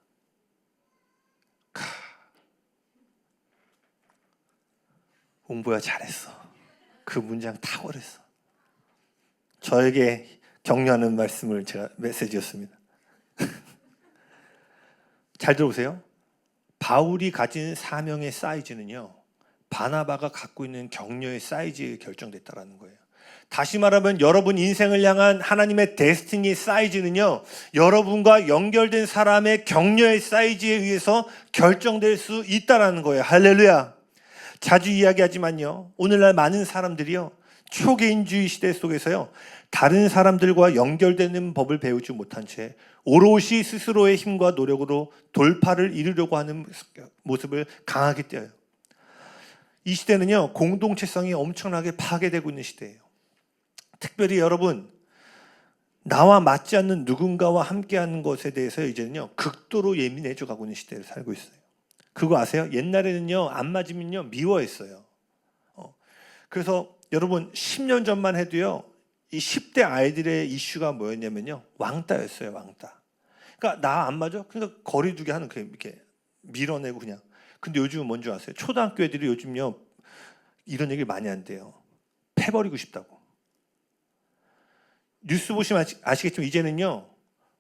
공부야 잘했어. 그 문장 탁월했어. 저에게 격려하는 말씀을 제가 메시지였습니다. 잘 들어보세요. 바울이 가진 사명의 사이즈는요, 바나바가 갖고 있는 격려의 사이즈에 결정됐다는 거예요. 다시 말하면 여러분 인생을 향한 하나님의 데스티니 사이즈는요, 여러분과 연결된 사람의 격려의 사이즈에 의해서 결정될 수 있다는 거예요. 할렐루야. 자주 이야기하지만요, 오늘날 많은 사람들이요, 초개인주의 시대 속에서요, 다른 사람들과 연결되는 법을 배우지 못한 채 오롯이 스스로의 힘과 노력으로 돌파를 이루려고 하는 모습을 강하게 띄어요. 이 시대는요, 공동체성이 엄청나게 파괴되고 있는 시대예요. 특별히 여러분, 나와 맞지 않는 누군가와 함께하는 것에 대해서 이제는요, 극도로 예민해져 가고 있는 시대를 살고 있어요. 그거 아세요? 옛날에는요, 안 맞으면요, 미워했어요. 그래서 여러분 10년 전만 해도요, 이 10대 아이들의 이슈가 뭐였냐면요, 왕따였어요. 왕따. 그러니까 나 안 맞아? 그러니까 거리두기 하는, 이렇게 밀어내고 그냥. 근데 요즘은 뭔지 아세요? 초등학교 애들이 요즘요, 이런 얘기를 많이 한대요. 패버리고 싶다고. 뉴스 보시면 아시겠지만 이제는요,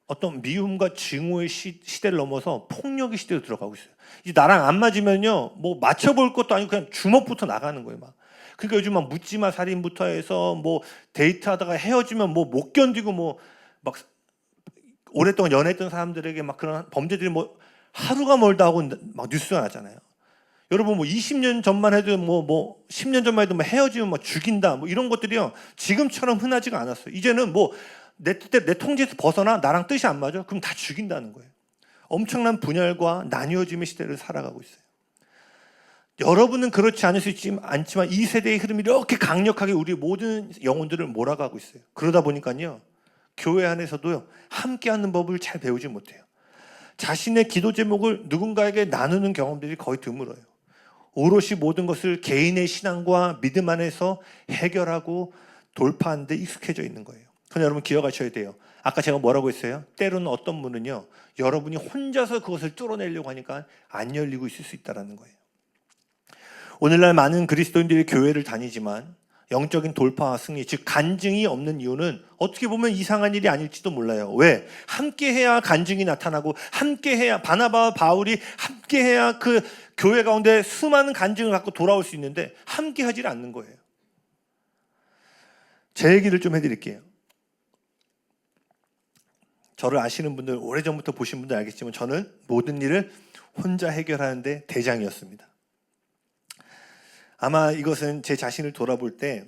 어떤 미움과 증오의 시대를 넘어서 폭력의 시대로 들어가고 있어요. 이제 나랑 안 맞으면요, 뭐 맞춰볼 것도 아니고 그냥 주먹부터 나가는 거예요, 막. 그러니까 요즘 막 묻지마 살인부터 해서 뭐 데이트하다가 헤어지면 뭐 못 견디고 뭐 막 오랫동안 연애했던 사람들에게 막 그런 범죄들이 뭐 하루가 멀다 하고 막 뉴스가 나잖아요. 여러분 뭐 20년 전만 해도 뭐 10년 전만 해도 뭐 헤어지면 막 죽인다 뭐 이런 것들이요, 지금처럼 흔하지가 않았어요. 이제는 뭐 내 통제에서 벗어나, 나랑 뜻이 안 맞아, 그럼 다 죽인다는 거예요. 엄청난 분열과 나뉘어짐의 시대를 살아가고 있어요. 여러분은 그렇지 않을 수 않지만 이 세대의 흐름이 이렇게 강력하게 우리 모든 영혼들을 몰아가고 있어요. 그러다 보니까요, 교회 안에서도요, 함께하는 법을 잘 배우지 못해요. 자신의 기도 제목을 누군가에게 나누는 경험들이 거의 드물어요. 오롯이 모든 것을 개인의 신앙과 믿음 안에서 해결하고 돌파하는 데 익숙해져 있는 거예요. 그러나 여러분 기억하셔야 돼요. 아까 제가 뭐라고 했어요? 때로는 어떤 문은요, 여러분이 혼자서 그것을 뚫어내려고 하니까 안 열리고 있을 수 있다는 거예요. 오늘날 많은 그리스도인들이 교회를 다니지만 영적인 돌파와 승리, 즉 간증이 없는 이유는 어떻게 보면 이상한 일이 아닐지도 몰라요. 왜? 함께해야 간증이 나타나고, 함께해야 바나바와 바울이 함께해야 그 교회 가운데 수많은 간증을 갖고 돌아올 수 있는데 함께하지 않는 거예요. 제 얘기를 좀 해드릴게요. 저를 아시는 분들, 오래전부터 보신 분들 알겠지만 저는 모든 일을 혼자 해결하는데 대장이었습니다. 아마 이것은 제 자신을 돌아볼 때,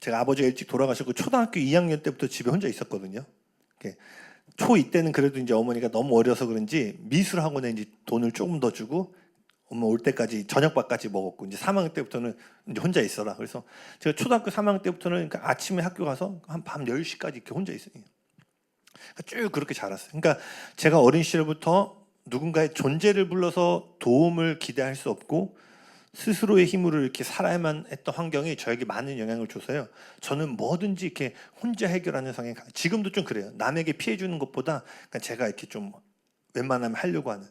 제가 아버지가 일찍 돌아가셨고 초등학교 2학년 때부터 집에 혼자 있었거든요. 초2 때는 그래도 이제 어머니가 너무 어려서 그런지 미술 학원에 이제 돈을 조금 더 주고 엄마 올 때까지 저녁밥까지 먹었고, 이제 3학년 때부터는 이제 혼자 있어라. 그래서 제가 초등학교 3학년 때부터는 그러니까 아침에 학교 가서 한 밤 10시까지 이렇게 혼자 있어요. 쭉 그렇게 자랐어요. 그러니까 제가 어린 시절부터 누군가의 존재를 불러서 도움을 기대할 수 없고 스스로의 힘으로 이렇게 살아야만 했던 환경이 저에게 많은 영향을 줘서요. 저는 뭐든지 이렇게 혼자 해결하는 성향이, 지금도 좀 그래요. 남에게 피해 주는 것보다 그러니까 제가 이렇게 좀 웬만하면 하려고 하는.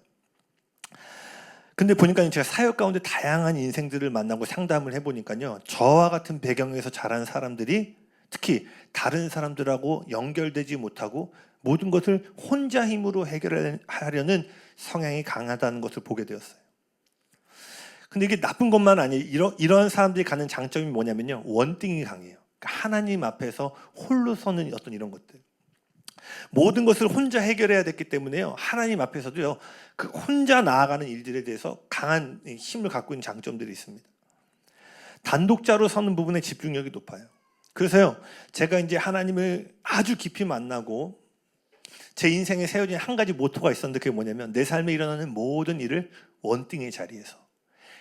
근데 보니까 제가 사역 가운데 다양한 인생들을 만나고 상담을 해보니까요, 저와 같은 배경에서 자란 사람들이 특히 다른 사람들하고 연결되지 못하고 모든 것을 혼자 힘으로 해결하려는 성향이 강하다는 것을 보게 되었어요. 근데 이게 나쁜 것만 아니에요. 이런 사람들이 갖는 장점이 뭐냐면요, 원띵이 강해요. 그러니까 하나님 앞에서 홀로 서는 어떤 이런 것들, 모든 것을 혼자 해결해야 됐기 때문에요, 하나님 앞에서도요 그 혼자 나아가는 일들에 대해서 강한 힘을 갖고 있는 장점들이 있습니다. 단독자로 서는 부분에 집중력이 높아요. 그래서요, 제가 이제 하나님을 아주 깊이 만나고 제 인생에 세워진 한 가지 모토가 있었는데, 그게 뭐냐면 내 삶에 일어나는 모든 일을 원띵의 자리에서,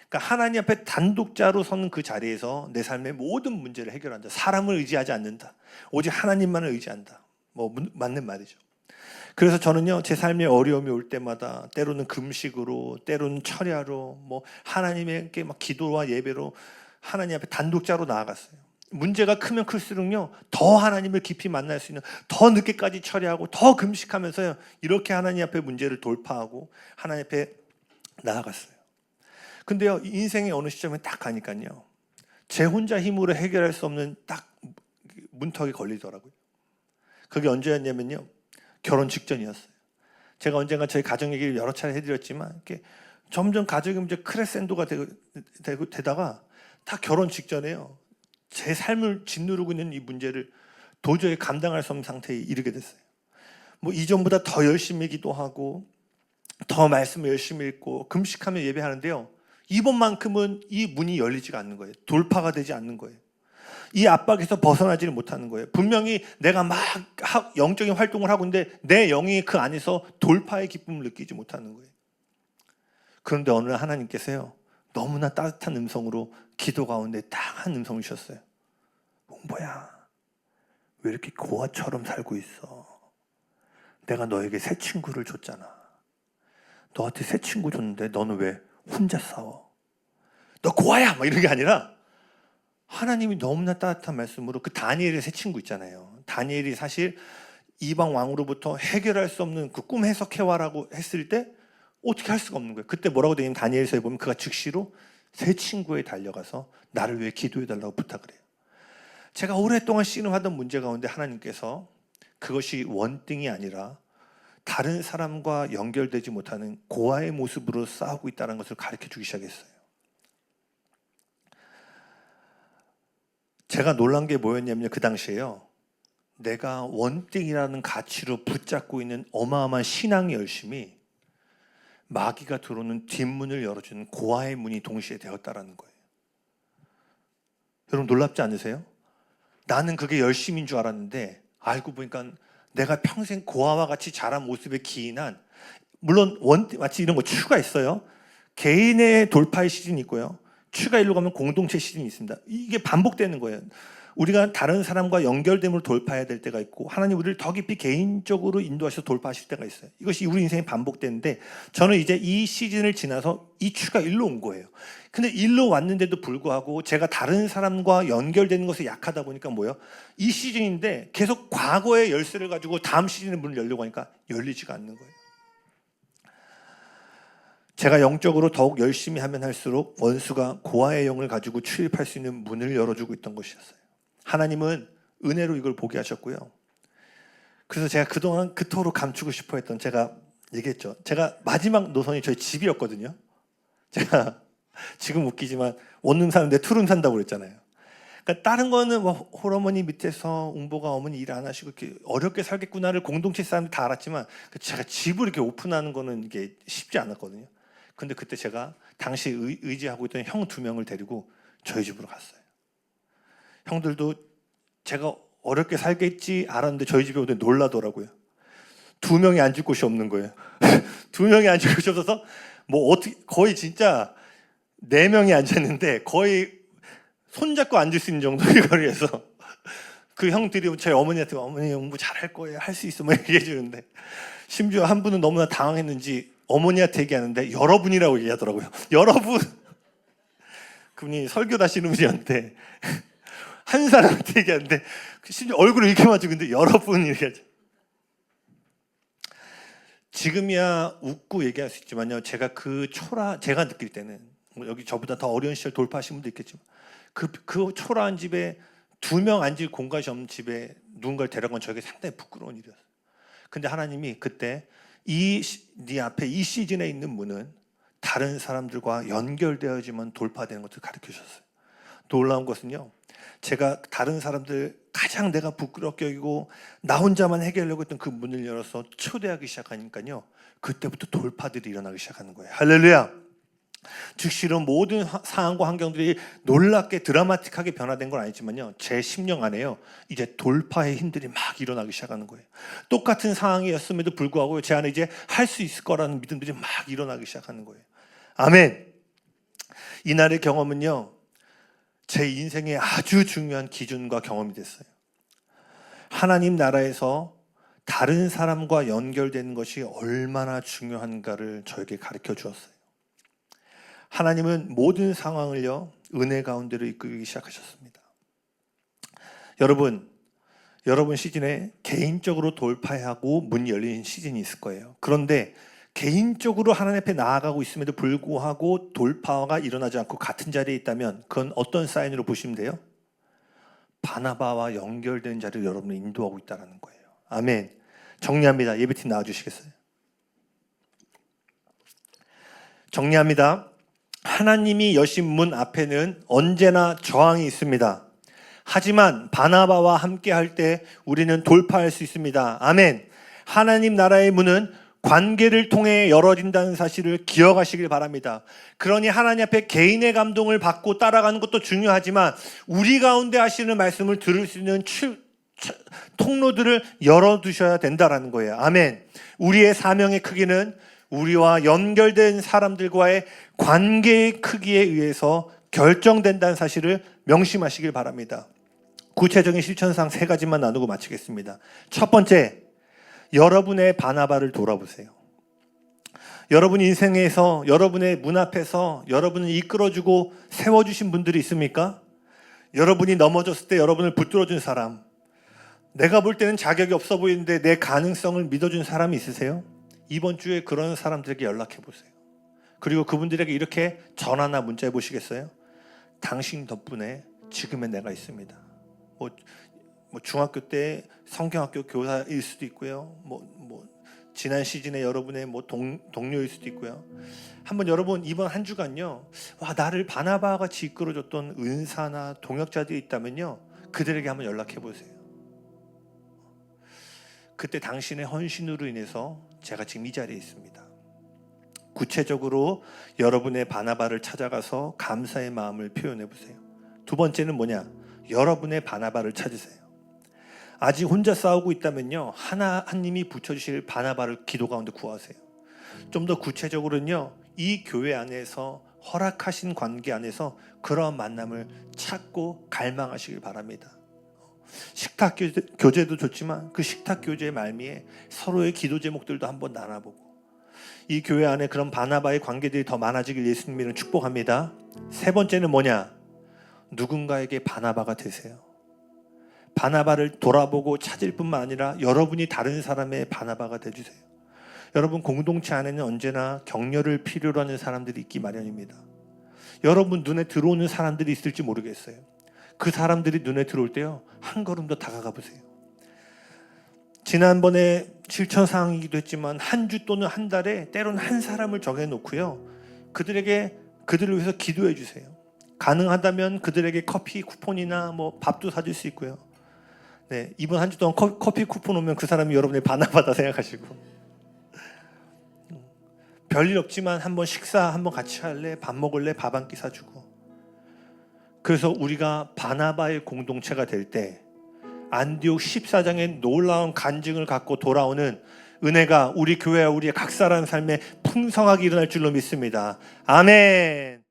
그러니까 하나님 앞에 단독자로 서는 그 자리에서 내 삶의 모든 문제를 해결한다. 사람을 의지하지 않는다. 오직 하나님만을 의지한다. 뭐 맞는 말이죠. 그래서 저는요, 제 삶에 어려움이 올 때마다 때로는 금식으로, 때로는 철야로, 뭐 하나님에게 막 기도와 예배로 하나님 앞에 단독자로 나아갔어요. 문제가 크면 클수록요, 더 하나님을 깊이 만날 수 있는, 더 늦게까지 철야하고 더 금식하면서요, 이렇게 하나님 앞에 문제를 돌파하고 하나님 앞에 나아갔어요. 근데요, 인생의 어느 시점에 딱 가니까요, 제 혼자 힘으로 해결할 수 없는 딱 문턱이 걸리더라고요. 그게 언제였냐면요, 결혼 직전이었어요. 제가 언젠가 저희 가정 얘기를 여러 차례 해드렸지만 이렇게 점점 가족이 문제 크레센도가 되다가 다 결혼 직전에요, 제 삶을 짓누르고 있는 이 문제를 도저히 감당할 수 없는 상태에 이르게 됐어요. 뭐 이전보다 더 열심히 기도하고 더 말씀을 열심히 읽고 금식하며 예배하는데요, 이번만큼은 이 문이 열리지가 않는 거예요. 돌파가 되지 않는 거예요. 이 압박에서 벗어나지를 못하는 거예요. 분명히 내가 막 영적인 활동을 하고 있는데 내 영이 그 안에서 돌파의 기쁨을 느끼지 못하는 거예요. 그런데 어느 날 하나님께서요, 너무나 따뜻한 음성으로 기도 가운데 딱 한 음성을 주셨어요. 홍보야, 왜 이렇게 고아처럼 살고 있어? 내가 너에게 새 친구를 줬잖아. 너한테 새 친구 줬는데 너는 왜 혼자 싸워? 너 고아야! 막 이런 게 아니라 하나님이 너무나 따뜻한 말씀으로, 그 다니엘의 새 친구 있잖아요. 다니엘이 사실 이방 왕으로부터 해결할 수 없는 그 꿈 해석해와라고 했을 때 어떻게 할 수가 없는 거예요. 그때 뭐라고 되냐면 다니엘서에 보면 그가 즉시로 새 친구에 달려가서 나를 위해 기도해달라고 부탁을 해요. 제가 오랫동안 씨름하던 문제 가운데 하나님께서 그것이 원띵이 아니라 다른 사람과 연결되지 못하는 고아의 모습으로 싸우고 있다는 것을 가르쳐 주기 시작했어요. 제가 놀란 게 뭐였냐면, 그 당시에요, 내가 원띵이라는 가치로 붙잡고 있는 어마어마한 신앙의 열심이 마귀가 들어오는 뒷문을 열어주는 고아의 문이 동시에 되었다라는 거예요. 여러분 놀랍지 않으세요? 나는 그게 열심인 줄 알았는데 알고 보니까 내가 평생 고아와 같이 자란 모습에 기인한, 물론 마치 이런 거 추가 있어요. 개인의 돌파의 시즌이 있고요, 추가 일로 가면 공동체 시즌이 있습니다. 이게 반복되는 거예요. 우리가 다른 사람과 연결됨으로 돌파해야 될 때가 있고, 하나님 우리를 더 깊이 개인적으로 인도하셔서 돌파하실 때가 있어요. 이것이 우리 인생에 반복되는데, 저는 이제 이 시즌을 지나서 이 추가 일로 온 거예요. 근데 일로 왔는데도 불구하고 제가 다른 사람과 연결되는 것에 약하다 보니까 뭐예요? 이 시즌인데 계속 과거의 열쇠를 가지고 다음 시즌의 문을 열려고 하니까 열리지가 않는 거예요. 제가 영적으로 더욱 열심히 하면 할수록 원수가 고아의 영을 가지고 출입할 수 있는 문을 열어주고 있던 것이었어요. 하나님은 은혜로 이걸 보게 하셨고요. 그래서 제가 그동안 그토록 감추고 싶어 했던, 제가 얘기했죠. 제가 마지막 노선이 저희 집이었거든요. 제가 지금 웃기지만 원룸 사는데 투룸 산다고 그랬잖아요. 그러니까 다른 거는 뭐 홀어머니 밑에서 웅보가 어머니 일 안 하시고 이렇게 어렵게 살겠구나를 공동체 사람들 다 알았지만, 제가 집을 이렇게 오픈하는 거는 이게 쉽지 않았거든요. 근데 그때 제가 당시 의지하고 있던 형 2명을 데리고 저희 집으로 갔어요. 형들도 제가 어렵게 살겠지 알았는데 저희 집에 오더니 놀라더라고요. 2명이 앉을 곳이 없는 거예요. 2명이 앉을 곳이 없어서 뭐 어떻게, 거의 진짜 4명이 앉았는데 거의 손잡고 앉을 수 있는 정도의 거리에서 그 형들이 저희 어머니한테 어머니 공부 잘할 거예요, 할 수 있어 뭐 얘기해 주는데, 심지어 한 분은 너무나 당황했는지 어머니한테 얘기하는데 여러분이라고 얘기하더라고요. 여러분. 그분이 설교를 하시는 분이었는데 한 사람한테 얘기하는데 심지어 얼굴을 이렇게 마주고 근데 여러분 이렇게 하죠. 지금이야 웃고 얘기할 수 있지만요, 제가 그 초라, 제가 느낄 때는 여기 저보다 더 어려운 시절 돌파하신 분도 있겠지만 그 초라한 집에 2명 앉을 공간이 없는 집에 누군가를 데려간 건 저에게 상당히 부끄러운 일이었어요. 근데 하나님이 그때 네 앞에 이 시즌에 있는 문은 다른 사람들과 연결되어야지만 돌파되는 것을 가르쳐 주셨어요. 놀라운 것은요, 제가 다른 사람들 가장 내가 부끄럽게 여기고 나 혼자만 해결하려고 했던 그 문을 열어서 초대하기 시작하니까요, 그때부터 돌파들이 일어나기 시작하는 거예요. 할렐루야. 즉시로 모든 상황과 환경들이 놀랍게 드라마틱하게 변화된 건 아니지만요, 제 심령 안에요 이제 돌파의 힘들이 막 일어나기 시작하는 거예요. 똑같은 상황이었음에도 불구하고 제 안에 이제 할 수 있을 거라는 믿음들이 막 일어나기 시작하는 거예요. 아멘. 이날의 경험은요, 제 인생의 아주 중요한 기준과 경험이 됐어요. 하나님 나라에서 다른 사람과 연결되는 것이 얼마나 중요한가를 저에게 가르쳐 주었어요. 하나님은 모든 상황을요 은혜 가운데로 이끌기 시작하셨습니다. 여러분 시즌에 개인적으로 돌파해야 하고 문이 열리는 시즌이 있을 거예요. 그런데 개인적으로 하나님 앞에 나아가고 있음에도 불구하고 돌파가 일어나지 않고 같은 자리에 있다면 그건 어떤 사인으로 보시면 돼요? 바나바와 연결된 자리를 여러분을 인도하고 있다는 거예요. 아멘. 정리합니다. 예배팀 나와주시겠어요? 정리합니다. 하나님이 여신 문 앞에는 언제나 저항이 있습니다. 하지만 바나바와 함께 할 때 우리는 돌파할 수 있습니다. 아멘. 하나님 나라의 문은 관계를 통해 열어진다는 사실을 기억하시길 바랍니다. 그러니 하나님 앞에 개인의 감동을 받고 따라가는 것도 중요하지만 우리 가운데 하시는 말씀을 들을 수 있는 통로들을 열어두셔야 된다는 거예요. 아멘. 우리의 사명의 크기는 우리와 연결된 사람들과의 관계의 크기에 의해서 결정된다는 사실을 명심하시길 바랍니다. 구체적인 실천상 3가지만 나누고 마치겠습니다. 첫 번째, 여러분의 바나바를 돌아보세요. 여러분 인생에서 여러분의 문 앞에서 여러분을 이끌어주고 세워주신 분들이 있습니까? 여러분이 넘어졌을 때 여러분을 붙들어준 사람, 내가 볼 때는 자격이 없어 보이는데 내 가능성을 믿어준 사람이 있으세요? 이번 주에 그런 사람들에게 연락해 보세요. 그리고 그분들에게 이렇게 전화나 문자해 보시겠어요? 당신 덕분에 지금의 내가 있습니다. 뭐 중학교 때 성경학교 교사일 수도 있고요. 지난 시즌에 여러분의 동료일 수도 있고요. 한번 여러분 이번 한 주간요, 나를 바나바와 같이 이끌어줬던 은사나 동역자들이 있다면요, 그들에게 한번 연락해 보세요. 그때 당신의 헌신으로 인해서 제가 지금 이 자리에 있습니다. 구체적으로 여러분의 바나바를 찾아가서 감사의 마음을 표현해 보세요. 두 번째는 뭐냐? 여러분의 바나바를 찾으세요. 아직 혼자 싸우고 있다면요, 하나님이 붙여주실 바나바를 기도 가운데 구하세요. 좀 더 구체적으로는요, 이 교회 안에서 허락하신 관계 안에서 그런 만남을 찾고 갈망하시길 바랍니다. 식탁 교제도 좋지만 그 식탁 교제의 말미에 서로의 기도 제목들도 한번 나눠보고, 이 교회 안에 그런 바나바의 관계들이 더 많아지길 예수님이는 축복합니다. 세 번째는 뭐냐? 누군가에게 바나바가 되세요. 바나바를 돌아보고 찾을 뿐만 아니라 여러분이 다른 사람의 바나바가 되주세요. 여러분, 공동체 안에는 언제나 격려를 필요로 하는 사람들이 있기 마련입니다. 여러분 눈에 들어오는 사람들이 있을지 모르겠어요. 그 사람들이 눈에 들어올 때요, 한 걸음 더 다가가 보세요. 지난번에 실천 사항이기도 했지만 한 주 또는 한 달에 때로는 한 사람을 정해놓고요, 그들을 위해서 기도해 주세요. 가능하다면 그들에게 커피 쿠폰이나 뭐 밥도 사줄 수 있고요. 네, 이번 한 주 동안 커피 쿠폰 오면 그 사람이 여러분의 바나바다 생각하시고, 별일 없지만 한번 식사 한번 같이 할래? 밥 먹을래? 밥 한 끼 사주고. 그래서 우리가 바나바의 공동체가 될 때 안디옥 14장의 놀라운 간증을 갖고 돌아오는 은혜가 우리 교회와 우리의 각 사람 삶에 풍성하게 일어날 줄로 믿습니다. 아멘.